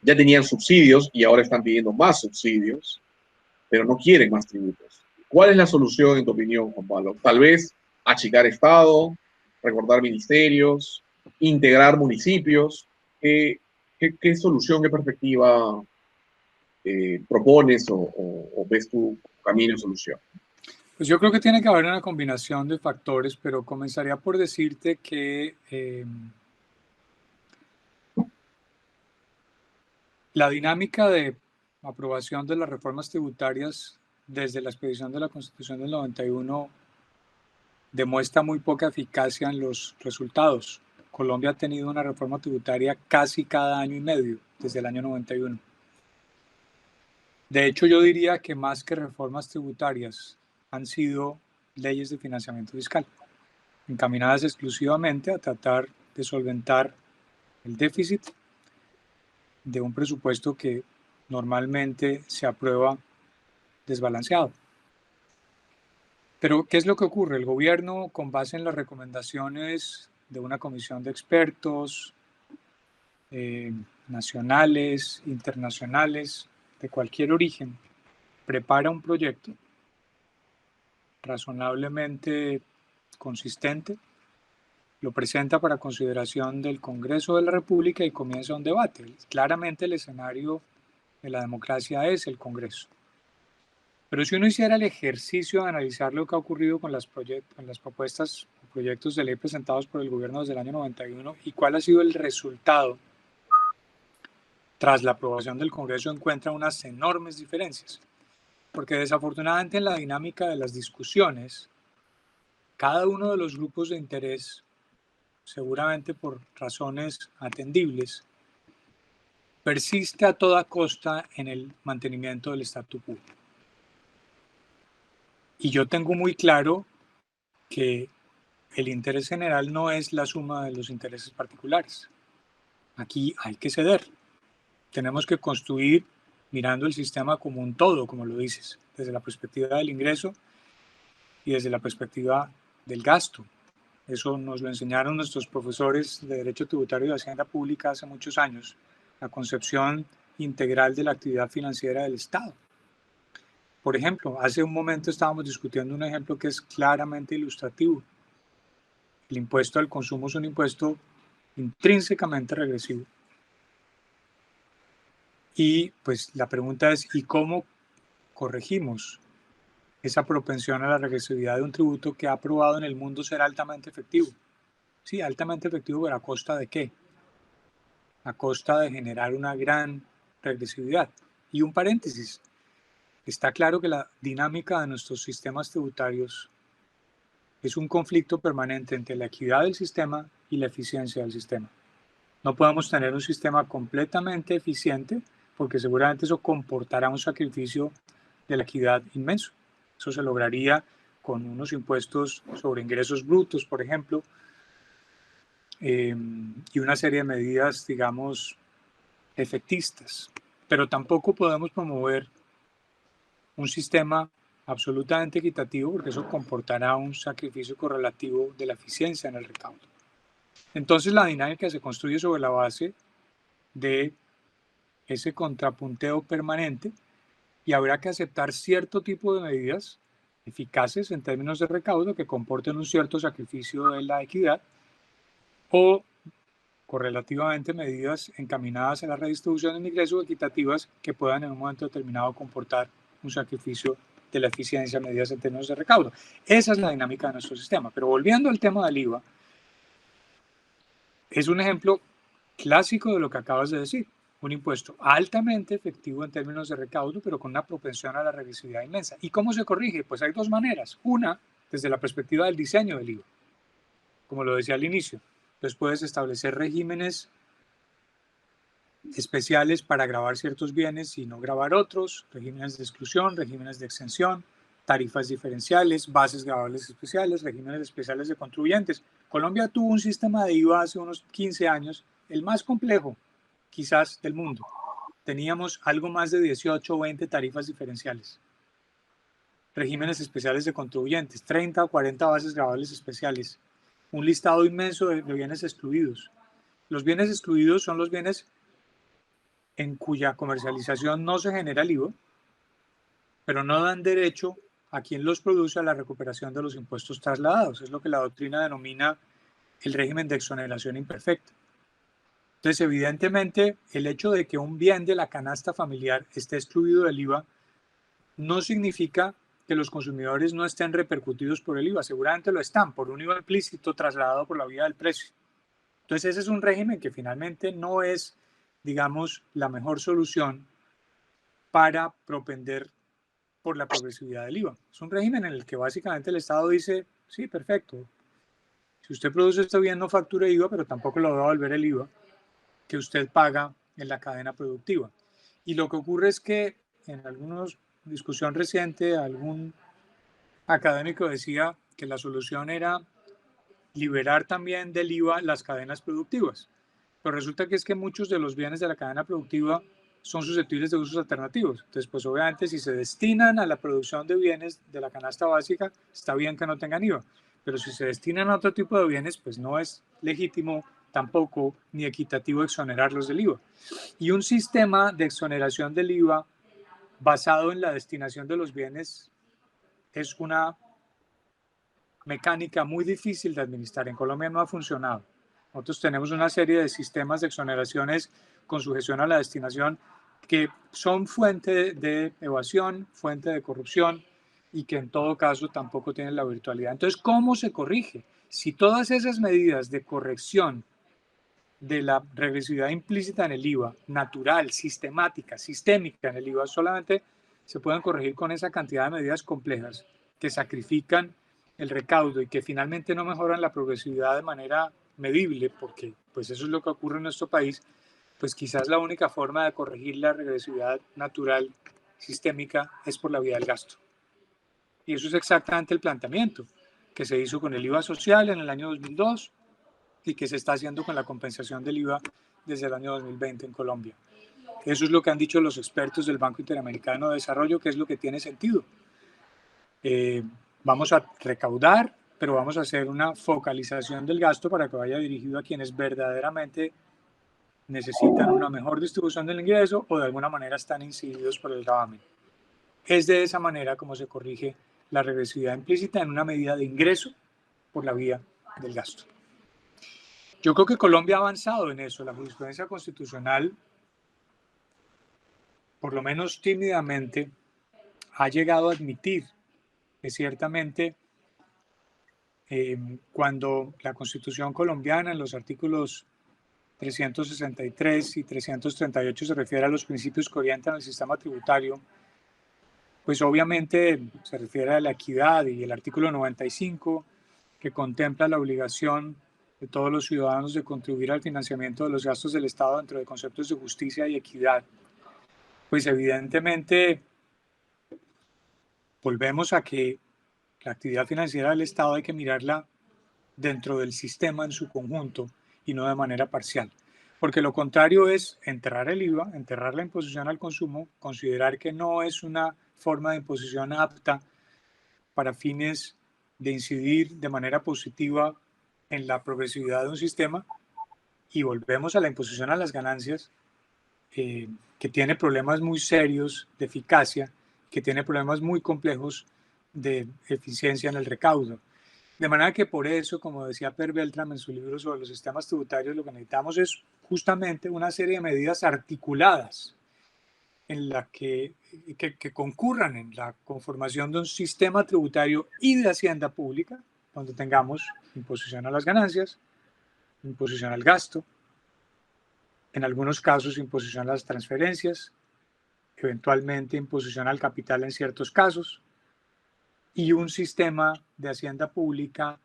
ya tenían subsidios y ahora están pidiendo más subsidios, pero no quieren más tributos. ¿Cuál es la solución, en tu opinión, Juan Pablo? Tal vez achicar Estado, recortar ministerios, integrar municipios. ¿Qué solución, qué perspectiva propones o ves tu camino y solución? Pues yo creo que tiene que haber una combinación de factores, pero comenzaría por decirte que la dinámica de aprobación de las reformas tributarias desde la expedición de la Constitución del 91 demuestra muy poca eficacia en los resultados. Colombia ha tenido una reforma tributaria casi cada año y medio, desde el año 91. De hecho, yo diría que más que reformas tributarias han sido leyes de financiamiento fiscal, encaminadas exclusivamente a tratar de solventar el déficit de un presupuesto que normalmente se aprueba desbalanceado. Pero, ¿qué es lo que ocurre? El gobierno, con base en las recomendaciones de una comisión de expertos nacionales, internacionales, de cualquier origen, prepara un proyecto razonablemente consistente, lo presenta para consideración del Congreso de la República y comienza un debate. Claramente el escenario de la democracia es el Congreso. Pero si uno hiciera el ejercicio de analizar lo que ha ocurrido con las propuestas, proyectos de ley presentados por el gobierno desde el año 91 y cuál ha sido el resultado tras la aprobación del Congreso, encuentra unas enormes diferencias. Porque desafortunadamente en la dinámica de las discusiones, cada uno de los grupos de interés, seguramente por razones atendibles, persiste a toda costa en el mantenimiento del statu quo. Y yo tengo muy claro que el interés general no es la suma de los intereses particulares. Aquí hay que ceder. Tenemos que construir mirando el sistema como un todo, como lo dices, desde la perspectiva del ingreso y desde la perspectiva del gasto. Eso nos lo enseñaron nuestros profesores de Derecho Tributario y de Hacienda Pública hace muchos años, la concepción integral de la actividad financiera del Estado. Por ejemplo, hace un momento estábamos discutiendo un ejemplo que es claramente ilustrativo. El impuesto al consumo es un impuesto intrínsecamente regresivo. Y pues la pregunta es, ¿y cómo corregimos esa propensión a la regresividad de un tributo que ha probado en el mundo ser altamente efectivo? Sí, altamente efectivo, pero ¿a costa de qué? A costa de generar una gran regresividad. Y un paréntesis, está claro que la dinámica de nuestros sistemas tributarios es un conflicto permanente entre la equidad del sistema y la eficiencia del sistema. No podemos tener un sistema completamente eficiente porque seguramente eso comportará un sacrificio de la equidad inmenso. Eso se lograría con unos impuestos sobre ingresos brutos, por ejemplo, y una serie de medidas, digamos, efectistas. Pero tampoco podemos promover un sistema absolutamente equitativo porque eso comportará un sacrificio correlativo de la eficiencia en el recaudo. Entonces la dinámica se construye sobre la base de ese contrapunteo permanente y habrá que aceptar cierto tipo de medidas eficaces en términos de recaudo que comporten un cierto sacrificio de la equidad o correlativamente medidas encaminadas a la redistribución de ingresos equitativas que puedan en un momento determinado comportar un sacrificio de la eficiencia, medidas en términos de recaudo. Esa es la dinámica de nuestro sistema. Pero volviendo al tema del IVA, es un ejemplo clásico de lo que acabas de decir. Un impuesto altamente efectivo en términos de recaudo, pero con una propensión a la regresividad inmensa. ¿Y cómo se corrige? Pues hay dos maneras. Una, desde la perspectiva del diseño del IVA, como lo decía al inicio. Entonces puedes establecer regímenes especiales para gravar ciertos bienes y no gravar otros, regímenes de exclusión, regímenes de exención, tarifas diferenciales, bases gravables especiales, regímenes especiales de contribuyentes. Colombia tuvo un sistema de IVA hace unos 15 años, el más complejo quizás del mundo. Teníamos algo más de 18 o 20 tarifas diferenciales, regímenes especiales de contribuyentes, 30 o 40 bases gravables especiales, un listado inmenso de bienes excluidos. Los bienes excluidos son los bienes en cuya comercialización no se genera el IVA, pero no dan derecho a quien los produce a la recuperación de los impuestos trasladados. Es lo que la doctrina denomina el régimen de exoneración imperfecta. Entonces, evidentemente, el hecho de que un bien de la canasta familiar esté excluido del IVA no significa que los consumidores no estén repercutidos por el IVA. Seguramente lo están, por un IVA implícito trasladado por la vía del precio. Entonces, ese es un régimen que finalmente no es, digamos, la mejor solución para propender por la progresividad del IVA. Es un régimen en el que básicamente el Estado dice, sí, perfecto, si usted produce este bien no facture IVA, pero tampoco le va a devolver el IVA que usted paga en la cadena productiva. Y lo que ocurre es que en alguna discusión reciente algún académico decía que la solución era liberar también del IVA las cadenas productivas. Pero resulta que es que muchos de los bienes de la cadena productiva son susceptibles de usos alternativos. Entonces, pues obviamente si se destinan a la producción de bienes de la canasta básica, está bien que no tengan IVA. Pero si se destinan a otro tipo de bienes, pues no es legítimo tampoco ni equitativo exonerarlos del IVA. Y un sistema de exoneración del IVA basado en la destinación de los bienes es una mecánica muy difícil de administrar. En Colombia no ha funcionado. Nosotros tenemos una serie de sistemas de exoneraciones con sujeción a la destinación que son fuente de evasión, fuente de corrupción y que en todo caso tampoco tienen la virtualidad. Entonces, ¿cómo se corrige? Si todas esas medidas de corrección de la regresividad implícita en el IVA, natural, sistemática, sistémica en el IVA, solamente se pueden corregir con esa cantidad de medidas complejas que sacrifican el recaudo y que finalmente no mejoran la progresividad de manera medible, porque pues eso es lo que ocurre en nuestro país, pues quizás la única forma de corregir la regresividad natural sistémica es por la vía del gasto. Y eso es exactamente el planteamiento que se hizo con el IVA social en el año 2002 y que se está haciendo con la compensación del IVA desde el año 2020 en Colombia. Eso es lo que han dicho los expertos del Banco Interamericano de Desarrollo, que es lo que tiene sentido. Vamos a recaudar, pero vamos a hacer una focalización del gasto para que vaya dirigido a quienes verdaderamente necesitan una mejor distribución del ingreso o de alguna manera están incididos por el gravamen. Es de esa manera como se corrige la regresividad implícita en una medida de ingreso por la vía del gasto. Yo creo que Colombia ha avanzado en eso. La jurisprudencia constitucional, por lo menos tímidamente, ha llegado a admitir que ciertamente cuando la Constitución colombiana en los artículos 363 y 338 se refiere a los principios que orientan el sistema tributario, pues obviamente se refiere a la equidad, y el artículo 95 que contempla la obligación de todos los ciudadanos de contribuir al financiamiento de los gastos del Estado dentro de conceptos de justicia y equidad. Pues evidentemente volvemos a que la actividad financiera del Estado hay que mirarla dentro del sistema en su conjunto y no de manera parcial. Porque lo contrario es enterrar el IVA, enterrar la imposición al consumo, considerar que no es una forma de imposición apta para fines de incidir de manera positiva en la progresividad de un sistema, y volvemos a la imposición a las ganancias, que tiene problemas muy serios de eficacia, que tiene problemas muy complejos de eficiencia en el recaudo. De manera que por eso, como decía Per Beltrán en su libro sobre los sistemas tributarios, lo que necesitamos es justamente una serie de medidas articuladas en la que concurran en la conformación de un sistema tributario y de hacienda pública, donde tengamos imposición a las ganancias, imposición al gasto, en algunos casos imposición a las transferencias, eventualmente imposición al capital en ciertos casos, y un sistema de hacienda pública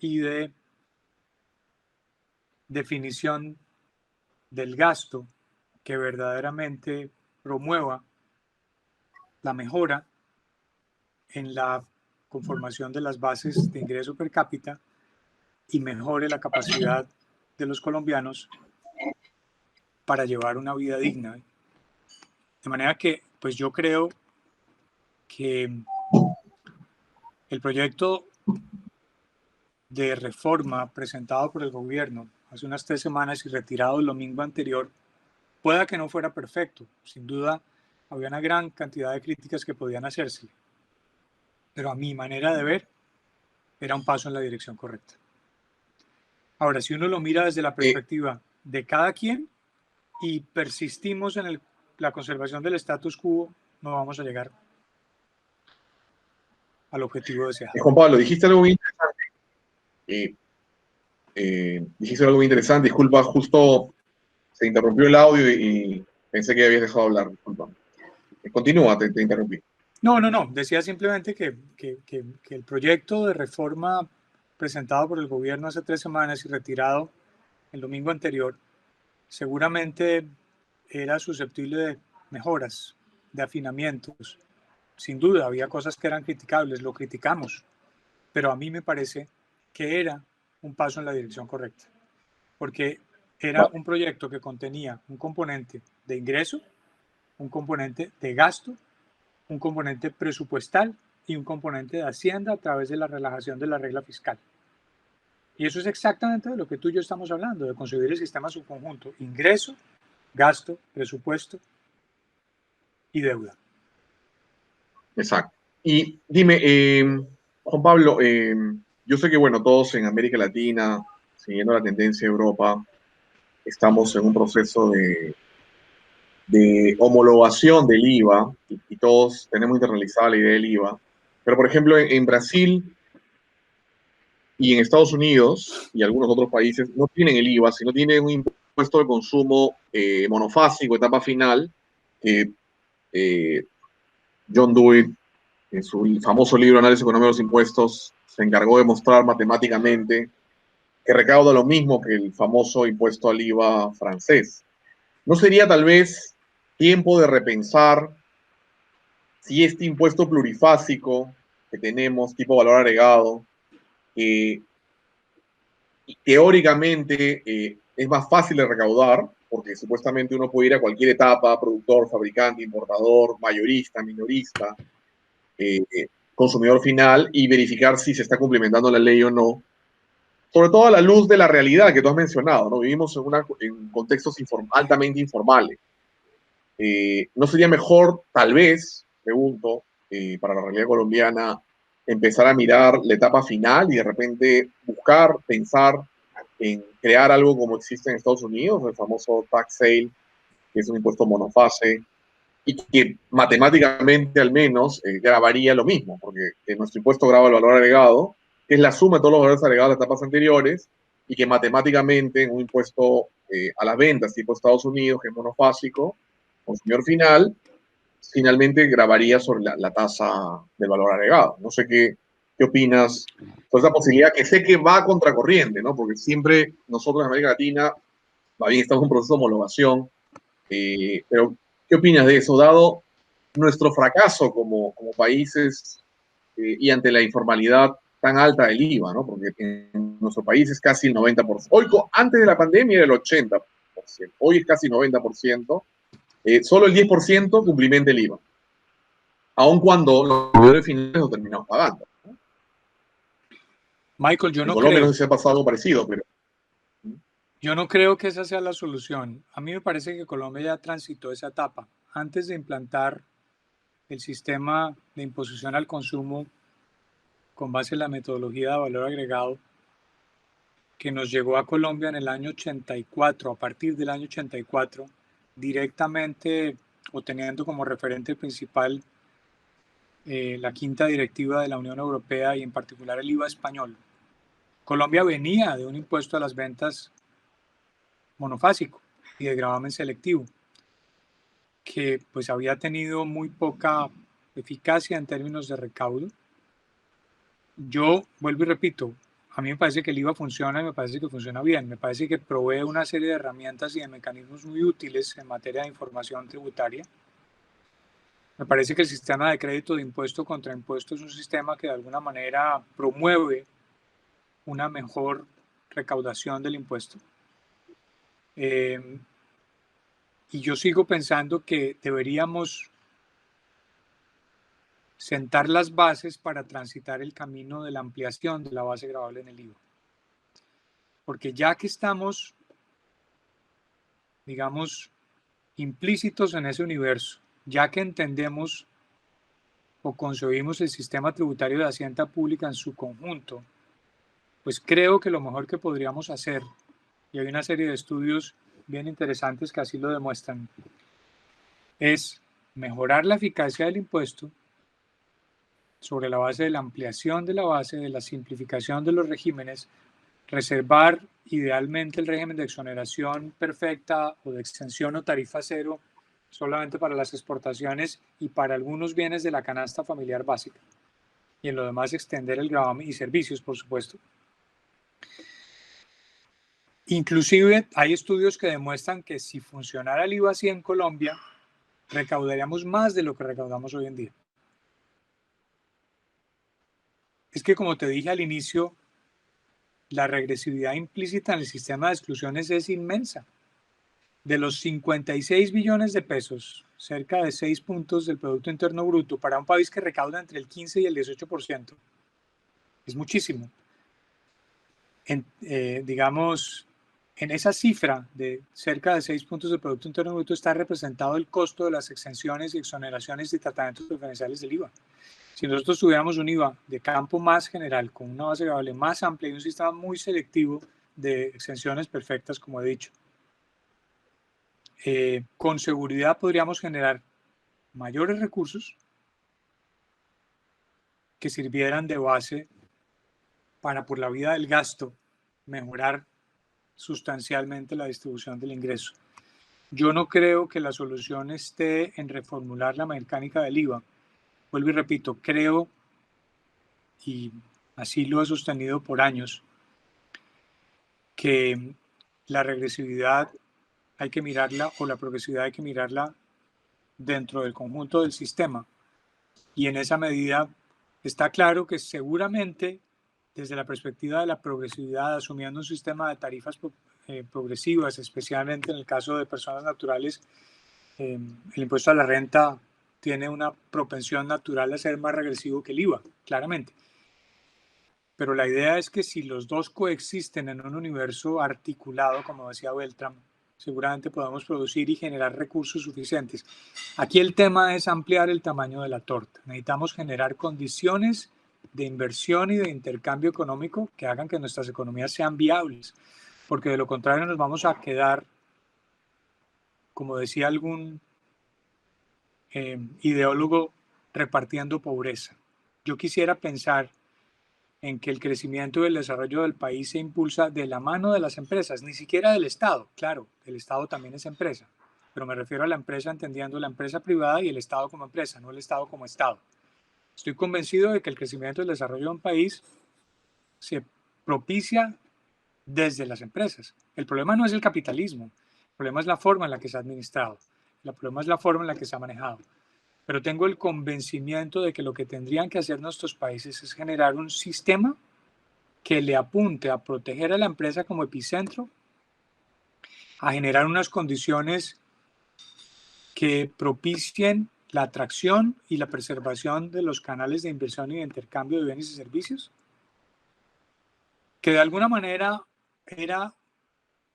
y de definición del gasto que verdaderamente promueva la mejora en la conformación de las bases de ingreso per cápita y mejore la capacidad de los colombianos para llevar una vida digna. De manera que, pues yo creo que el proyecto de reforma presentado por el gobierno hace unas 3 semanas y retirado el domingo anterior, pueda que no fuera perfecto. Sin duda, había una gran cantidad de críticas que podían hacerse, pero a mi manera de ver, era un paso en la dirección correcta. Ahora, si uno lo mira desde la perspectiva de cada quien y persistimos en la conservación del status quo, no vamos a llegar al objetivo deseado. Juan Pablo, dijiste algo muy interesante. Disculpa, justo se interrumpió el audio y pensé que habías dejado hablar. Disculpa. Continúa, te interrumpí. No. Decía simplemente que el proyecto de reforma presentado por el gobierno hace 3 semanas y retirado el domingo anterior, seguramente era susceptible de mejoras, de afinamientos. Sin duda, había cosas que eran criticables, lo criticamos, pero a mí me parece que era un paso en la dirección correcta, porque era un proyecto que contenía un componente de ingreso, un componente de gasto, un componente presupuestal y un componente de hacienda a través de la relajación de la regla fiscal. Y eso es exactamente de lo que tú y yo estamos hablando, de concebir el sistema en su conjunto: ingreso, gasto, presupuesto y deuda. Exacto. Y dime, Juan Pablo, yo sé que, bueno, todos en América Latina, siguiendo la tendencia de Europa, estamos en un proceso de de homologación del IVA, y todos tenemos internalizada la idea del IVA, pero por ejemplo en Brasil y en Estados Unidos y algunos otros países no tienen el IVA, sino tienen un impuesto de consumo monofásico, etapa final, que John Dewey, en su famoso libro Análisis Económico de los Impuestos, se encargó de mostrar matemáticamente que recauda lo mismo que el famoso impuesto al IVA francés. ¿No sería tal vez tiempo de repensar si este impuesto plurifásico que tenemos, tipo valor agregado, que teóricamente es más fácil de recaudar, porque supuestamente uno puede ir a cualquier etapa, productor, fabricante, importador, mayorista, minorista, consumidor final, y verificar si se está cumplimentando la ley o no, sobre todo a la luz de la realidad que tú has mencionado, ¿no? Vivimos en contextos altamente informales. ¿No sería mejor, tal vez, pregunto, para la realidad colombiana, empezar a mirar la etapa final y de repente buscar, pensar en crear algo como existe en Estados Unidos, el famoso tax sale, que es un impuesto monofase, y que matemáticamente al menos grabaría lo mismo, porque nuestro impuesto graba el valor agregado, que es la suma de todos los valores agregados de las etapas anteriores, y que matemáticamente en un impuesto a las ventas tipo Estados Unidos, que es monofásico, consumidor final, finalmente grabaría sobre la tasa del valor agregado. No sé qué opinas sobre esa posibilidad, que sé que va a contracorriente, ¿no? Porque siempre nosotros en América Latina, va bien, estamos en un proceso de homologación, pero ¿qué opinas de eso, dado nuestro fracaso como países y ante la informalidad tan alta del IVA, ¿no? Porque en nuestro país es casi el 90%. Hoy, antes de la pandemia era el 80%, hoy es casi 90%. Solo el 10% cumplimenta el IVA, aun cuando los proveedores finales lo terminamos pagando. Michael, En Colombia no sé si ha pasado algo parecido, pero... Yo no creo que esa sea la solución. A mí me parece que Colombia ya transitó esa etapa. Antes de implantar el sistema de imposición al consumo con base en la metodología de valor agregado que nos llegó a Colombia en el año 84, a partir del año 84, directamente o teniendo como referente principal la quinta directiva de la Unión Europea y en particular el IVA español. Colombia venía de un impuesto a las ventas monofásico y de gravamen selectivo, que pues había tenido muy poca eficacia en términos de recaudo. Yo vuelvo y repito, a mí me parece que el IVA funciona y me parece que funciona bien. Me parece que provee una serie de herramientas y de mecanismos muy útiles en materia de información tributaria. Me parece que el sistema de crédito de impuesto contra impuesto es un sistema que de alguna manera promueve una mejor recaudación del impuesto. Y yo sigo pensando que deberíamos sentar las bases para transitar el camino de la ampliación de la base gravable en el IVA. Porque ya que estamos, digamos, implícitos en ese universo, ya que entendemos o concebimos el sistema tributario de Hacienda Pública en su conjunto, pues creo que lo mejor que podríamos hacer, y hay una serie de estudios bien interesantes que así lo demuestran, es mejorar la eficacia del impuesto sobre la base de la ampliación de la base, de la simplificación de los regímenes, reservar idealmente el régimen de exoneración perfecta o de exención o tarifa cero solamente para las exportaciones y para algunos bienes de la canasta familiar básica. Y en lo demás extender el gravamen y servicios, por supuesto. Inclusive hay estudios que demuestran que si funcionara el IVA así en Colombia, recaudaríamos más de lo que recaudamos hoy en día. Es que como te dije al inicio, la regresividad implícita en el sistema de exclusiones es inmensa. De los 56 billones de pesos, cerca de 6 puntos del Producto Interno Bruto, para un país que recauda entre el 15 y el 18%, es muchísimo. Digamos, en esa cifra de cerca de 6 puntos del Producto Interno Bruto está representado el costo de las exenciones y exoneraciones y tratamientos preferenciales del IVA. Si nosotros tuviéramos un IVA de campo más general, con una base gravable más amplia y un sistema muy selectivo de exenciones perfectas, como he dicho, con seguridad podríamos generar mayores recursos que sirvieran de base para, por la vía del gasto, mejorar sustancialmente la distribución del ingreso. Yo no creo que la solución esté en reformular la mecánica del IVA. Vuelvo y repito, creo, y así lo he sostenido por años, que la regresividad hay que mirarla, o la progresividad hay que mirarla dentro del conjunto del sistema. Y en esa medida está claro que seguramente desde la perspectiva de la progresividad, asumiendo un sistema de tarifas progresivas, especialmente en el caso de personas naturales, el impuesto a la renta tiene una propensión natural a ser más regresivo que el IVA, claramente. Pero la idea es que si los dos coexisten en un universo articulado, como decía Beltrán, seguramente podemos producir y generar recursos suficientes. Aquí el tema es ampliar el tamaño de la torta. Necesitamos generar condiciones de inversión y de intercambio económico que hagan que nuestras economías sean viables, porque de lo contrario nos vamos a quedar, como decía algún ideólogo, repartiendo pobreza. Yo quisiera pensar en que el crecimiento y el desarrollo del país se impulsa de la mano de las empresas, ni siquiera del Estado. Claro, el Estado también es empresa, pero me refiero a la empresa entendiendo la empresa privada y el Estado como empresa, no el Estado como Estado. Estoy convencido de que el crecimiento y el desarrollo de un país se propicia desde las empresas. El problema no es el capitalismo, el problema es la forma en la que se ha administrado, el problema es la forma en la que se ha manejado. Pero tengo el convencimiento de que lo que tendrían que hacer nuestros países es generar un sistema que le apunte a proteger a la empresa como epicentro, a generar unas condiciones que propicien la atracción y la preservación de los canales de inversión y de intercambio de bienes y servicios, que de alguna manera era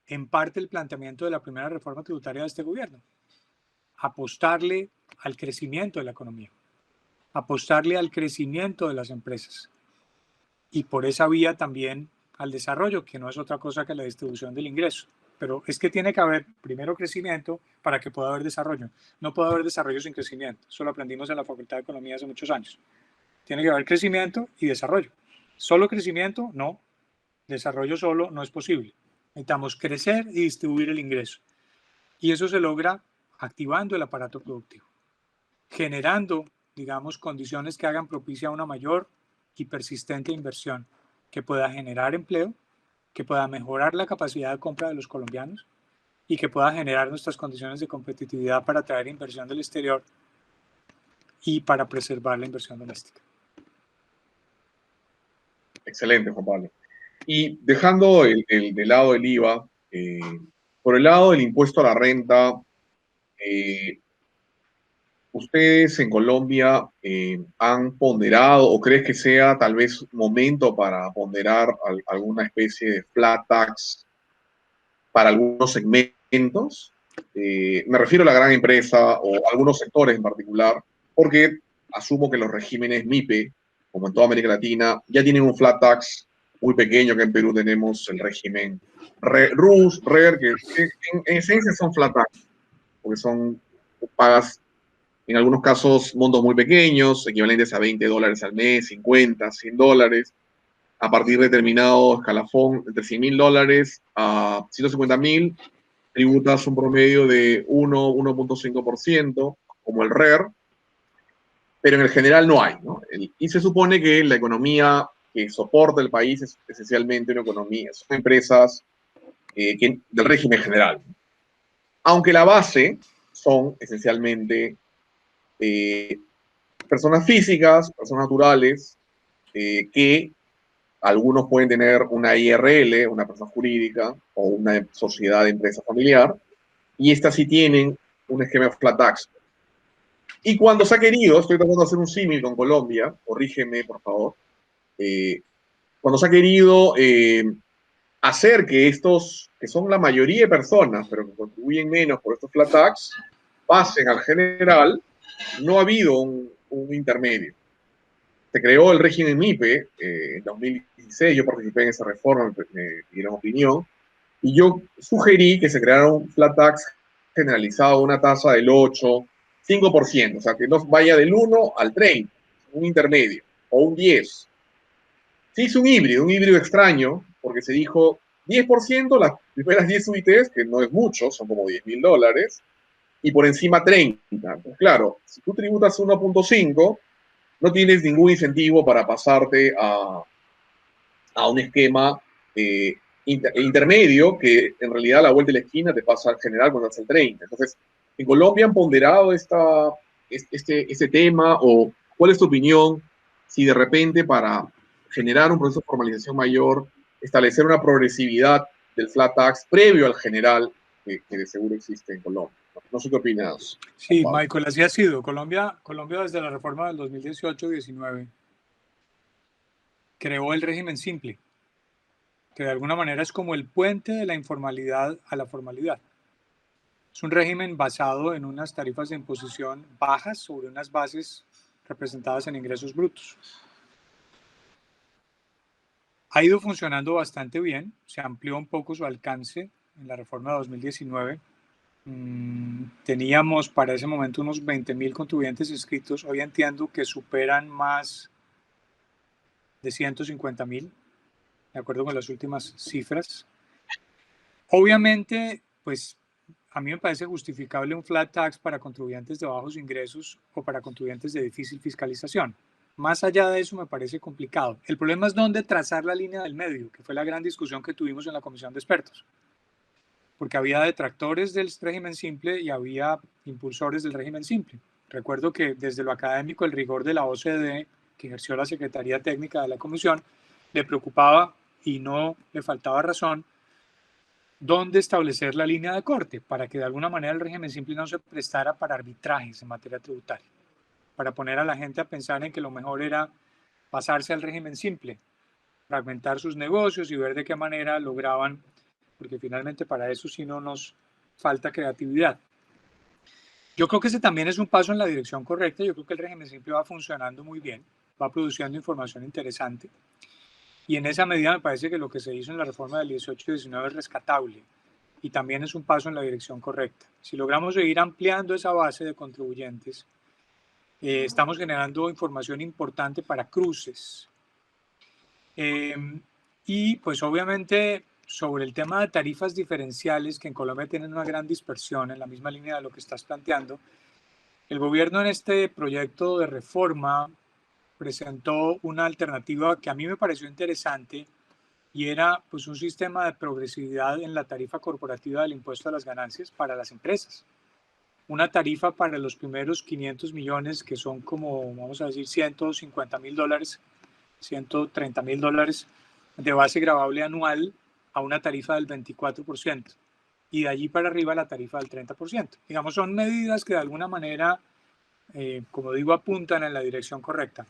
en parte el planteamiento de la primera reforma tributaria de este gobierno. Apostarle al crecimiento de la economía, apostarle al crecimiento de las empresas y por esa vía también al desarrollo, que no es otra cosa que la distribución del ingreso. Pero es que tiene que haber primero crecimiento para que pueda haber desarrollo. No puede haber desarrollo sin crecimiento. Eso lo aprendimos en la Facultad de Economía hace muchos años. Tiene que haber crecimiento y desarrollo. Solo crecimiento, no. Desarrollo solo no es posible. Necesitamos crecer y distribuir el ingreso. Y eso se logra activando el aparato productivo, generando, digamos, condiciones que hagan propicia una mayor y persistente inversión, que pueda generar empleo, que pueda mejorar la capacidad de compra de los colombianos y que pueda generar nuestras condiciones de competitividad para atraer inversión del exterior y para preservar la inversión doméstica. Excelente, Juan Pablo. Y dejando de lado el IVA, por el lado del impuesto a la renta, ¿ustedes en Colombia han ponderado o crees que sea tal vez momento para ponderar alguna especie de flat tax para algunos segmentos? Me refiero a la gran empresa o algunos sectores en particular, porque asumo que los regímenes MIPE, como en toda América Latina, ya tienen un flat tax muy pequeño, que en Perú tenemos el régimen RUS, RER, que en esencia son flat tax, porque son pagas en algunos casos montos muy pequeños, equivalentes a $20 al mes, 50, $100, a partir de determinado escalafón, entre $100,000 a $150,000, tributas un promedio de 1.5%, como el RER, pero en el general no hay, ¿no? Y se supone que la economía que soporta el país es esencialmente una economía, son empresas del régimen general. Aunque la base son esencialmente personas físicas, personas naturales, que algunos pueden tener una IRL, una persona jurídica, o una sociedad de empresa familiar, y estas sí tienen un esquema de flat tax. Y cuando se ha querido, estoy tratando de hacer un símil con Colombia, corrígeme por favor, cuando se ha querido hacer que estos, que son la mayoría de personas, pero que contribuyen menos por estos flat tax, pasen al general, no ha habido un intermedio. Se creó el régimen MIPE en 2016, yo participé en esa reforma, me dieron opinión, y yo sugerí que se creara un flat tax generalizado una tasa del 8, 5%, o sea, que no vaya del 1 al 30, un intermedio, o un 10. Se hizo un híbrido extraño, porque se dijo 10%, las primeras 10 UITs, que no es mucho, son como $10.000, y por encima 30. Pues claro, si tú tributas 1.5, no tienes ningún incentivo para pasarte a un esquema intermedio que en realidad a la vuelta de la esquina te pasa al general cuando hace el 30. Entonces, ¿en Colombia han ponderado este tema o cuál es tu opinión si de repente para generar un proceso de formalización mayor, establecer una progresividad del flat tax previo al general que de seguro existe en Colombia? No sé qué opinas, Juan Sí, Pablo. Michael, así ha sido. Colombia desde la reforma del 2018-19 creó el régimen simple, que de alguna manera es como el puente de la informalidad a la formalidad. Es un régimen basado en unas tarifas de imposición bajas sobre unas bases representadas en ingresos brutos. Ha ido funcionando bastante bien, se amplió un poco su alcance en la reforma de 2019. Teníamos para ese momento unos 20.000 contribuyentes inscritos, hoy entiendo que superan más de 150.000, de acuerdo con las últimas cifras. Obviamente, pues a mí me parece justificable un flat tax para contribuyentes de bajos ingresos o para contribuyentes de difícil fiscalización. Más allá de eso me parece complicado. El problema es dónde trazar la línea del medio, que fue la gran discusión que tuvimos en la comisión de expertos. Porque había detractores del régimen simple y había impulsores del régimen simple. Recuerdo que desde lo académico el rigor de la OCDE, que ejerció la Secretaría Técnica de la Comisión, le preocupaba y no le faltaba razón dónde establecer la línea de corte para que de alguna manera el régimen simple no se prestara para arbitrajes en materia tributaria, para poner a la gente a pensar en que lo mejor era pasarse al régimen simple, fragmentar sus negocios y ver de qué manera lograban, porque finalmente para eso sí no nos falta creatividad. Yo creo que ese también es un paso en la dirección correcta. Yo creo que el régimen simple va funcionando muy bien, va produciendo información interesante. Y en esa medida me parece que lo que se hizo en la reforma del 18-19 es rescatable y también es un paso en la dirección correcta. Si logramos seguir ampliando esa base de contribuyentes, estamos generando información importante para cruces. Y pues obviamente sobre el tema de tarifas diferenciales, que en Colombia tienen una gran dispersión en la misma línea de lo que estás planteando, el gobierno en este proyecto de reforma presentó una alternativa que a mí me pareció interesante y era pues un sistema de progresividad en la tarifa corporativa del impuesto a las ganancias para las empresas. Una tarifa para los primeros 500 millones, que son como, vamos a decir, $150.000, $130.000 de base gravable anual a una tarifa del 24%. Y de allí para arriba la tarifa del 30%. Digamos, son medidas que de alguna manera, como digo, apuntan en la dirección correcta.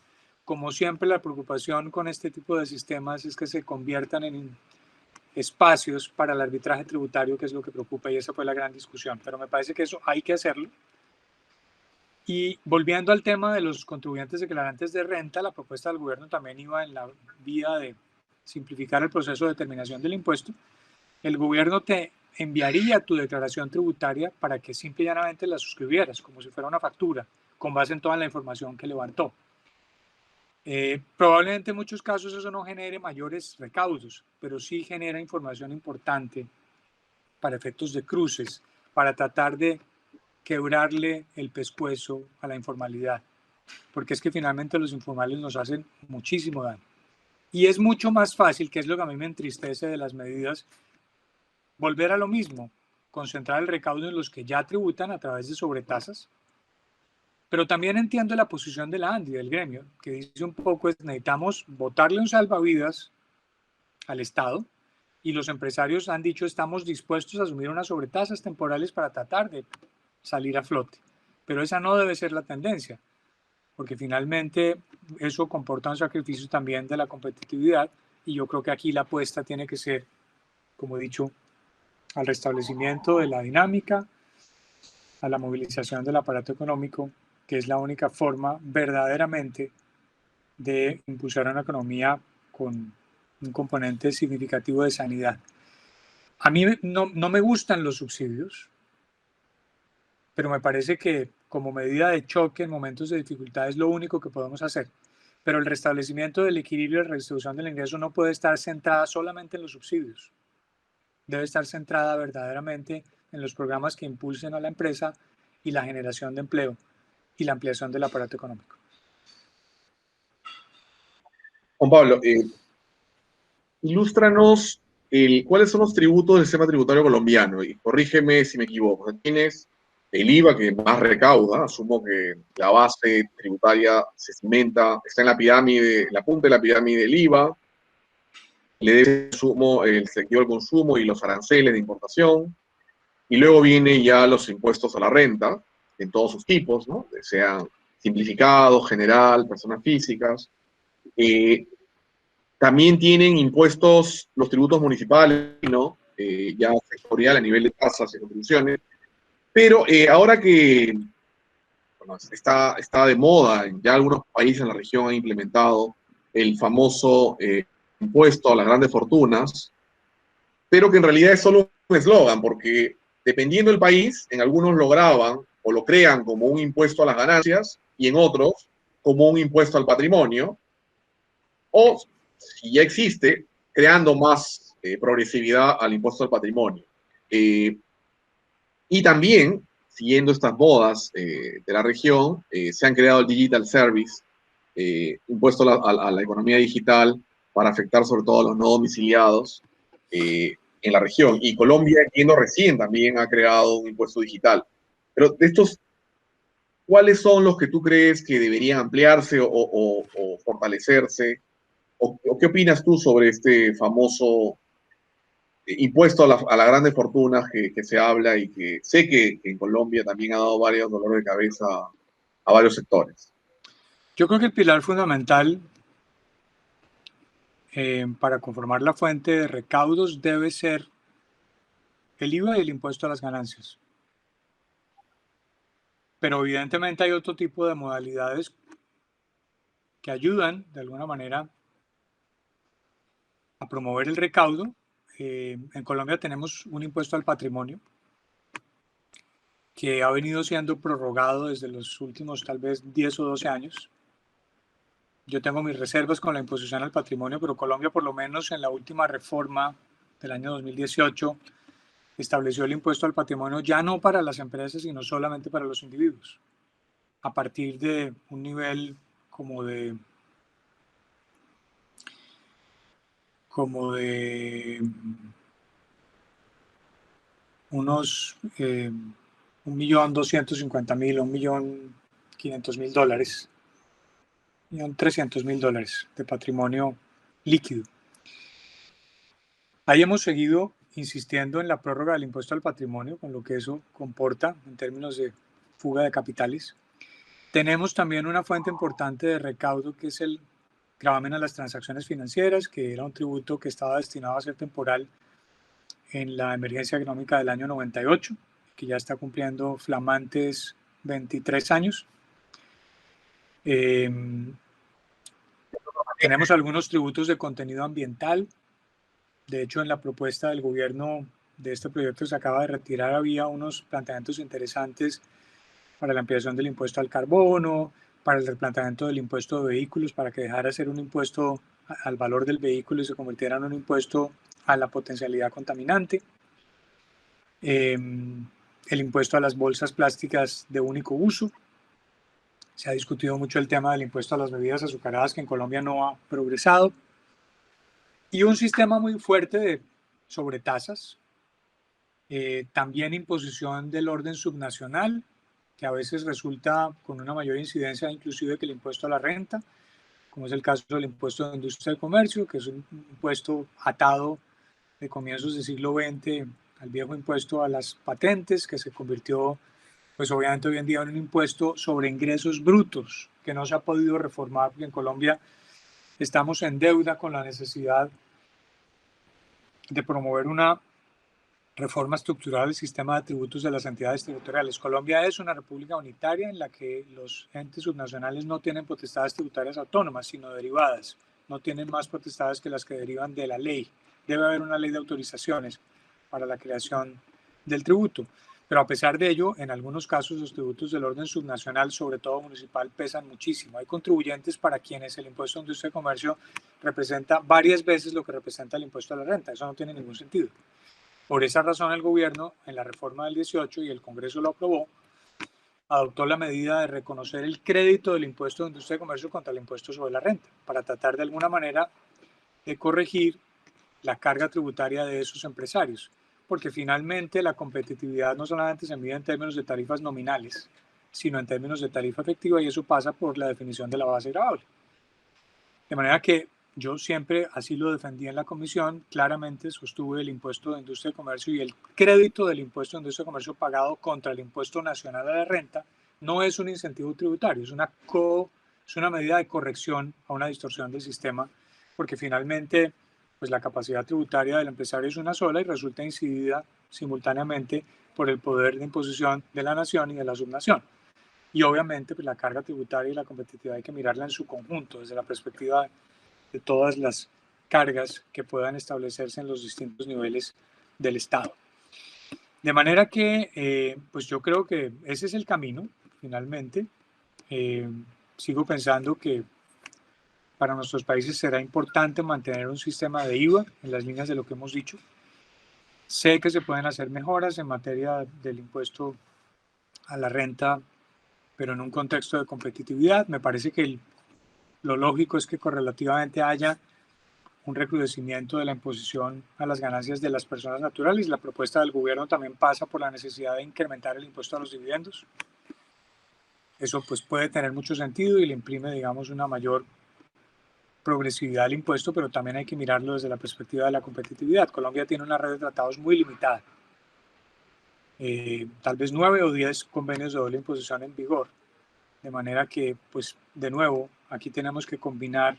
Como siempre, la preocupación con este tipo de sistemas es que se conviertan en espacios para el arbitraje tributario, que es lo que preocupa, y esa fue la gran discusión. Pero me parece que eso hay que hacerlo. Y volviendo al tema de los contribuyentes declarantes de renta, la propuesta del gobierno también iba en la vía de simplificar el proceso de determinación del impuesto. El gobierno te enviaría tu declaración tributaria para que simple y llanamente la suscribieras, como si fuera una factura, con base en toda la información que levantó. Probablemente en muchos casos eso no genere mayores recaudos, pero sí genera información importante para efectos de cruces, para tratar de quebrarle el pescuezo a la informalidad, porque es que finalmente los informales nos hacen muchísimo daño. Y es mucho más fácil, que es lo que a mí me entristece de las medidas, volver a lo mismo, concentrar el recaudo en los que ya tributan a través de sobretasas. Pero también entiendo la posición de la ANDI, del gremio, que dice un poco es necesitamos botarle un salvavidas al Estado, y los empresarios han dicho estamos dispuestos a asumir unas sobretasas temporales para tratar de salir a flote. Pero esa no debe ser la tendencia, porque finalmente eso comporta un sacrificio también de la competitividad, y yo creo que aquí la apuesta tiene que ser, como he dicho, al restablecimiento de la dinámica, a la movilización del aparato económico, que es la única forma verdaderamente de impulsar una economía con un componente significativo de sanidad. A mí no me gustan los subsidios, pero me parece que como medida de choque en momentos de dificultad es lo único que podemos hacer. Pero el restablecimiento del equilibrio y la redistribución del ingreso no puede estar centrada solamente en los subsidios. Debe estar centrada verdaderamente en los programas que impulsen a la empresa y la generación de empleo y la ampliación del aparato económico. Juan Pablo, ilústranos cuáles son los tributos del sistema tributario colombiano y corrígeme si me equivoco. Tienes el IVA que más recauda, asumo que la base tributaria se cimenta, está en la pirámide, la punta de la pirámide del IVA, le debe asumo el sector del consumo y los aranceles de importación, y luego viene ya los impuestos a la renta, en todos sus tipos, ¿no? Sean simplificado, general, personas físicas. También tienen impuestos los tributos municipales, ¿no? Ya sectorial a nivel de tasas y contribuciones. Pero ahora que bueno, está de moda, ya algunos países en la región han implementado el famoso impuesto a las grandes fortunas, pero que en realidad es solo un eslogan, porque dependiendo del país, en algunos lo graban o lo crean como un impuesto a las ganancias y en otros como un impuesto al patrimonio, o si ya existe, creando más progresividad al impuesto al patrimonio. Y también, siguiendo estas modas de la región, se han creado el Digital Service, impuesto a la economía digital para afectar sobre todo a los no domiciliados en la región. Y Colombia, entiendo, recién también ha creado un impuesto digital. Pero de estos, ¿cuáles son los que tú crees que deberían ampliarse o fortalecerse? ¿O qué opinas tú sobre este famoso impuesto a las grandes fortunas que se habla y que sé que en Colombia también ha dado varios dolores de cabeza a varios sectores? Yo creo que el pilar fundamental para conformar la fuente de recaudos debe ser el IVA y el impuesto a las ganancias. Pero evidentemente hay otro tipo de modalidades que ayudan de alguna manera a promover el recaudo. En Colombia tenemos un impuesto al patrimonio que ha venido siendo prorrogado desde los últimos tal vez 10 o 12 años. Yo tengo mis reservas con la imposición al patrimonio, pero Colombia por lo menos en la última reforma del año 2018 estableció el impuesto al patrimonio ya no para las empresas, sino solamente para los individuos, a partir de un nivel como de unos 1.250.000 o $1.500.000, $1.300.000 de patrimonio líquido. Ahí hemos seguido insistiendo en la prórroga del impuesto al patrimonio, con lo que eso comporta en términos de fuga de capitales. Tenemos también una fuente importante de recaudo que es el gravamen a las transacciones financieras, que era un tributo que estaba destinado a ser temporal en la emergencia económica del año 98, que ya está cumpliendo flamantes 23 años. Tenemos algunos tributos de contenido ambiental. De hecho, en la propuesta del gobierno de este proyecto se acaba de retirar, había unos planteamientos interesantes para la ampliación del impuesto al carbono, para el replanteamiento del impuesto de vehículos, para que dejara de ser un impuesto al valor del vehículo y se convirtiera en un impuesto a la potencialidad contaminante. El impuesto a las bolsas plásticas de único uso. Se ha discutido mucho el tema del impuesto a las bebidas azucaradas, que en Colombia no ha progresado. Y un sistema muy fuerte de sobretasas. También imposición del orden subnacional, que a veces resulta con una mayor incidencia inclusive que el impuesto a la renta, como es el caso del impuesto de industria y comercio, que es un impuesto atado de comienzos del siglo XX al viejo impuesto a las patentes, que se convirtió, pues obviamente hoy en día en un impuesto sobre ingresos brutos, que no se ha podido reformar, porque en Colombia estamos en deuda con la necesidad de promover una reforma estructural del sistema de tributos de las entidades territoriales. Colombia es una república unitaria en la que los entes subnacionales no tienen potestades tributarias autónomas, sino derivadas. No tienen más potestades que las que derivan de la ley. Debe haber una ley de autorizaciones para la creación del tributo. Pero a pesar de ello, en algunos casos los tributos del orden subnacional, sobre todo municipal, pesan muchísimo. Hay contribuyentes para quienes el impuesto de industria y comercio representa varias veces lo que representa el impuesto a la renta. Eso no tiene ningún sentido. Por esa razón, el gobierno, en la reforma del 18, y el Congreso lo aprobó, adoptó la medida de reconocer el crédito del impuesto de industria y comercio contra el impuesto sobre la renta, para tratar de alguna manera de corregir la carga tributaria de esos empresarios, porque finalmente la competitividad no solamente se mide en términos de tarifas nominales, sino en términos de tarifa efectiva, y eso pasa por la definición de la base gravable. De manera que yo siempre así lo defendí en la comisión, claramente sostuve el impuesto de industria y comercio y el crédito del impuesto de industria y comercio pagado contra el impuesto nacional a la renta no es un incentivo tributario, es una medida de corrección a una distorsión del sistema, porque finalmente pues la capacidad tributaria del empresario es una sola y resulta incidida simultáneamente por el poder de imposición de la nación y de la subnación. Y obviamente pues la carga tributaria y la competitividad hay que mirarla en su conjunto, desde la perspectiva de todas las cargas que puedan establecerse en los distintos niveles del Estado. De manera que, pues yo creo que ese es el camino, finalmente. Sigo pensando que para nuestros países será importante mantener un sistema de IVA en las líneas de lo que hemos dicho. Sé que se pueden hacer mejoras en materia del impuesto a la renta, pero en un contexto de competitividad. Me parece que lo lógico es que correlativamente haya un recrudecimiento de la imposición a las ganancias de las personas naturales. La propuesta del gobierno también pasa por la necesidad de incrementar el impuesto a los dividendos. Eso pues puede tener mucho sentido y le imprime, digamos, una mayor progresividad al impuesto, pero también hay que mirarlo desde la perspectiva de la competitividad. Colombia tiene una red de tratados muy limitada, tal vez 9 o 10 convenios de doble imposición en vigor, de manera que, pues, de nuevo, aquí tenemos que combinar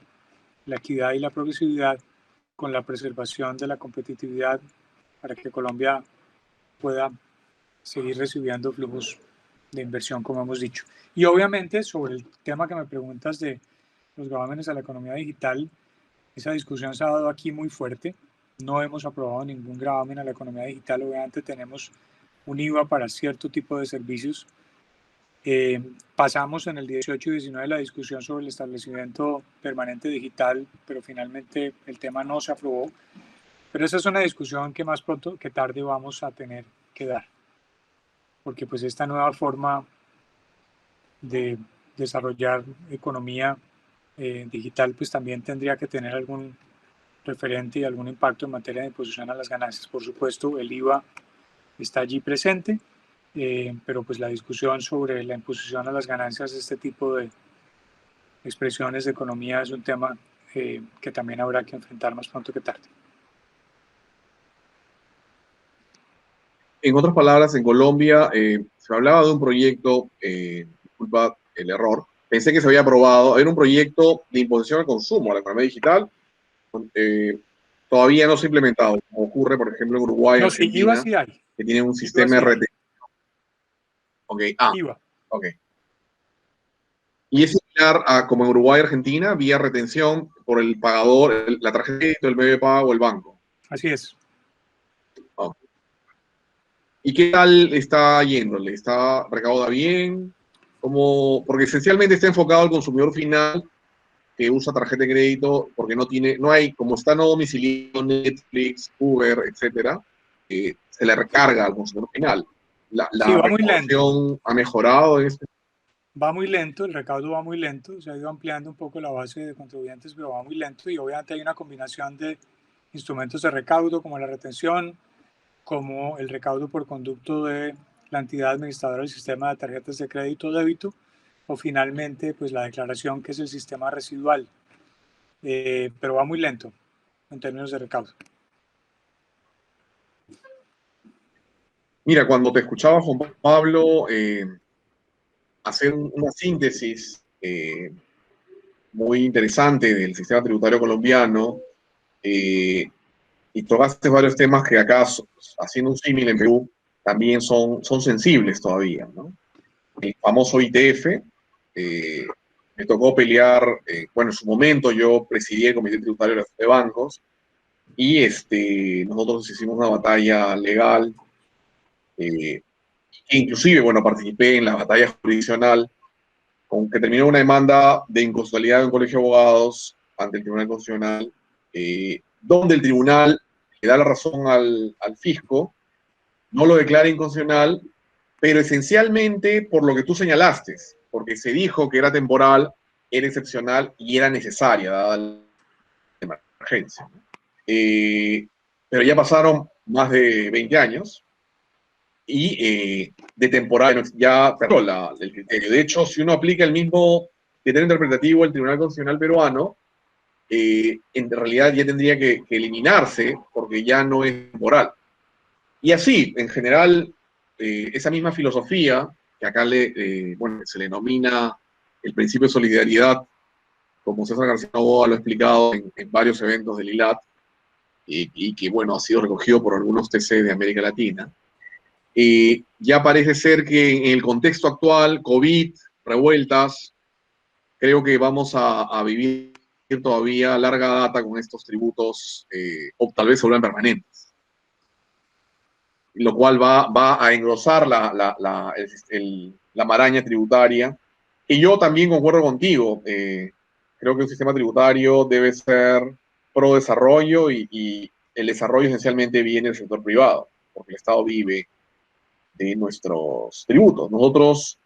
la equidad y la progresividad con la preservación de la competitividad para que Colombia pueda seguir recibiendo flujos de inversión, como hemos dicho. Y obviamente, sobre el tema que me preguntas de los gravámenes a la economía digital, esa discusión se ha dado aquí muy fuerte. No hemos aprobado ningún gravamen a la economía digital. Obviamente tenemos un IVA para cierto tipo de servicios. Pasamos en el 18 y 19 la discusión sobre el establecimiento permanente digital, pero finalmente el tema no se aprobó. Pero esa es una discusión que más pronto que tarde vamos a tener que dar, porque pues esta nueva forma de desarrollar economía digital pues también tendría que tener algún referente y algún impacto en materia de imposición a las ganancias. Por supuesto, el IVA está allí presente, pero pues la discusión sobre la imposición a las ganancias de este tipo de expresiones de economía es un tema que también habrá que enfrentar más pronto que tarde. En otras palabras, en Colombia se hablaba de un proyecto, disculpa el error, pensé que se había aprobado, era un proyecto de imposición al consumo, a la economía digital, todavía no se ha implementado, como ocurre, por ejemplo, en Uruguay y No, sí, IVA Argentina, sí hay. que tienen un IVA sistema sí de hay. retención. IVA. Y es similar a como en Uruguay y Argentina, vía retención por el pagador, la tarjeta de crédito, el medio de pago o el banco. Así es. Okay. ¿Y qué tal está yéndole? ¿Está recauda bien? Porque esencialmente está enfocado al consumidor final que usa tarjeta de crédito porque no hay, como está no domiciliado Netflix, Uber, etcétera, se le recarga al consumidor final. Sí, La va muy lento. recaudación ha mejorado en este. Va muy lento, el recaudo va muy lento, se ha ido ampliando un poco la base de contribuyentes, pero va muy lento y obviamente hay una combinación de instrumentos de recaudo como la retención, como el recaudo por conducto de la entidad administradora del sistema de tarjetas de crédito o débito, o finalmente pues la declaración que es el sistema residual, pero va muy lento en términos de recaudo. Mira, cuando te escuchaba, Juan Pablo, hacer una síntesis muy interesante del sistema tributario colombiano, y tocaste varios temas que acá, haciendo un símil en Perú, también son sensibles todavía, ¿no? El famoso ITF, me tocó pelear, bueno, en su momento yo presidí el Comité Tributario de Bancos, y nosotros hicimos una batalla legal que inclusive, bueno, participé en la batalla jurisdiccional con que terminó una demanda de inconstitucionalidad de un colegio de abogados ante el Tribunal Constitucional, donde el tribunal le da la razón al fisco, no lo declara inconstitucional, pero esencialmente por lo que tú señalaste, porque se dijo que era temporal, era excepcional y era necesaria, dada la emergencia. Pero ya pasaron más de 20 años y de temporal ya perdió el criterio. De hecho, si uno aplica el mismo criterio interpretativo del Tribunal Constitucional peruano, en realidad ya tendría que eliminarse porque ya no es temporal. Y así, en general, esa misma filosofía, que acá bueno, se le denomina el principio de solidaridad, como César García Novoa lo ha explicado en varios eventos del ILAT, y que, bueno, ha sido recogido por algunos TC de América Latina. Ya parece ser que en el contexto actual, COVID, revueltas, creo que vamos a vivir todavía larga data con estos tributos, o tal vez se vuelvan permanentes, lo cual va a engrosar la maraña tributaria. Y yo también concuerdo contigo, creo que un sistema tributario debe ser pro desarrollo y el desarrollo esencialmente viene del sector privado, porque el Estado vive de nuestros tributos. Nosotros,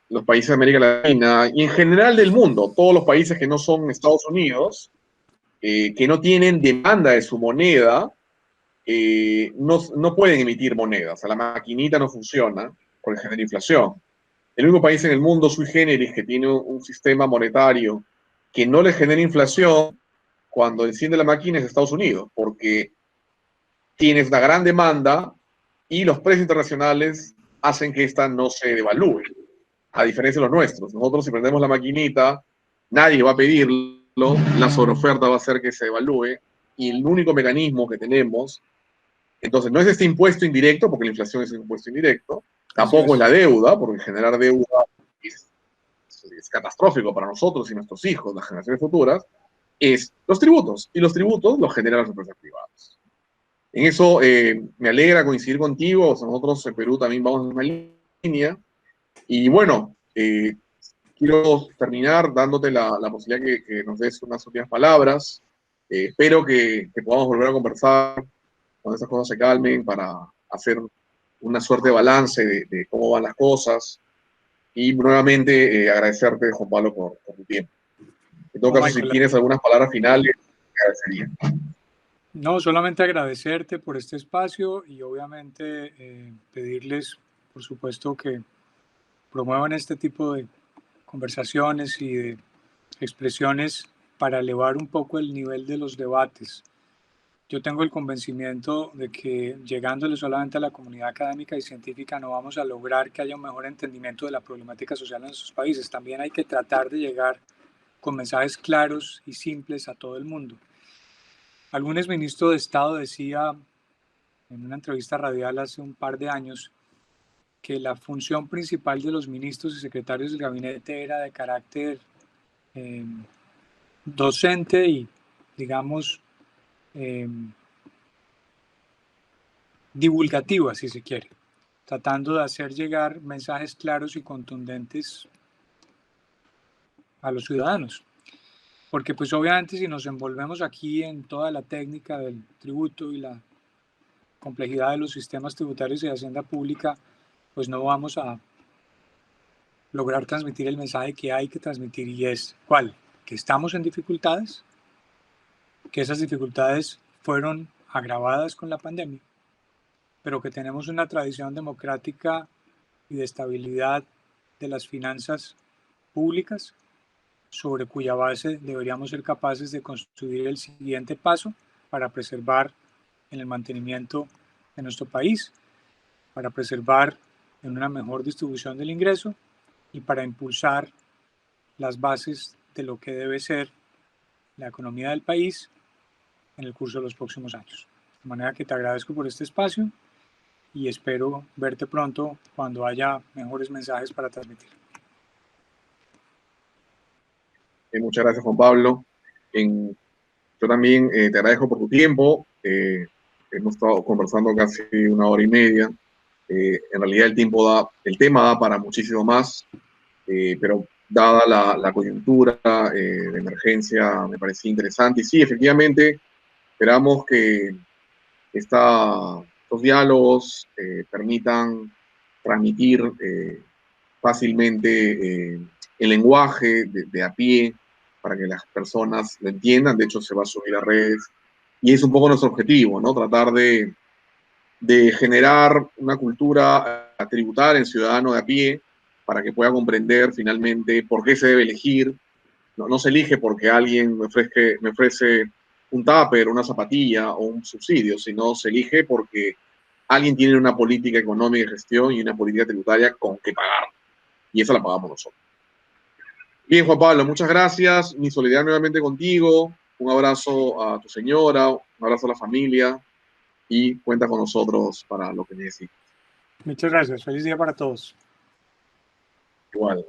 los países de América Latina y en general del mundo, todos los países que no son Estados Unidos, que no tienen demanda de su moneda, no pueden emitir monedas. O sea, la maquinita no funciona porque genera inflación. El único país en el mundo sui generis que tiene un sistema monetario que no le genera inflación cuando enciende la máquina es Estados Unidos, porque tienes una gran demanda y los precios internacionales hacen que esta no se devalúe, a diferencia de los nuestros. Nosotros, si prendemos la maquinita, nadie va a pedirlo, la sobreoferta va a hacer que se devalúe, y el único mecanismo que tenemos, entonces, no es este impuesto indirecto, porque la inflación es un impuesto indirecto, tampoco es la deuda, porque generar deuda es catastrófico para nosotros y nuestros hijos, las generaciones futuras, es los tributos, y los tributos los generan las empresas privadas. En eso me alegra coincidir contigo. O sea, nosotros en Perú también vamos en una línea. Y bueno, quiero terminar dándote la posibilidad que nos des unas últimas palabras. Espero que podamos volver a conversar cuando esas cosas se calmen para hacer una suerte de balance de cómo van las cosas. Y nuevamente agradecerte, Juan Pablo, por tu tiempo. En todo No, caso, si Michael, tienes algunas palabras finales, te agradecería. no, solamente agradecerte por este espacio y obviamente pedirles, por supuesto, que promuevan este tipo de conversaciones y de expresiones para elevar un poco el nivel de los debates. Yo tengo el convencimiento de que llegándole solamente a la comunidad académica y científica no vamos a lograr que haya un mejor entendimiento de la problemática social en nuestros países. También hay que tratar de llegar con mensajes claros y simples a todo el mundo. Algún exministro de Estado decía en una entrevista radial hace un par de años que la función principal de los ministros y secretarios del gabinete era de carácter eh, docente y, digamos, eh, divulgativa, si se quiere, tratando de hacer llegar mensajes claros y contundentes a los ciudadanos. Porque pues obviamente si nos envolvemos aquí en toda la técnica del tributo y la complejidad de los sistemas tributarios y de hacienda pública, pues no vamos a lograr transmitir el mensaje que hay que transmitir, y es ¿cuál? Que estamos en dificultades, que esas dificultades fueron agravadas con la pandemia, pero que tenemos una tradición democrática y de estabilidad de las finanzas públicas sobre cuya base deberíamos ser capaces de construir el siguiente paso para preservar en el mantenimiento de nuestro país, para preservar en una mejor distribución del ingreso y para impulsar las bases de lo que debe ser la economía del país en el curso de los próximos años. De manera que te agradezco por este espacio y espero verte pronto cuando haya mejores mensajes para transmitir. Muchas gracias, Juan Pablo. Yo también te agradezco por tu tiempo. Hemos estado conversando casi una hora y media. En realidad el tema da para muchísimo más, pero dada la coyuntura de emergencia, me parecía interesante. Y sí, efectivamente, esperamos que estos diálogos permitan transmitir fácilmente el lenguaje de a pie para que las personas lo entiendan. De hecho, se va a subir a redes y es un poco nuestro objetivo, ¿no? Tratar de generar una cultura tributaria en ciudadano de a pie para que pueda comprender finalmente por qué se debe elegir. No se elige porque alguien me ofrece un tupper, una zapatilla o un subsidio, sino se elige porque alguien tiene una política económica de gestión y una política tributaria con que pagar. Y esa la pagamos nosotros. Bien, Juan Pablo, muchas gracias. Mi solidaridad nuevamente contigo. Un abrazo a tu señora, un abrazo a la familia y cuenta con nosotros para lo que necesites. Muchas gracias. Feliz día para todos. Igual.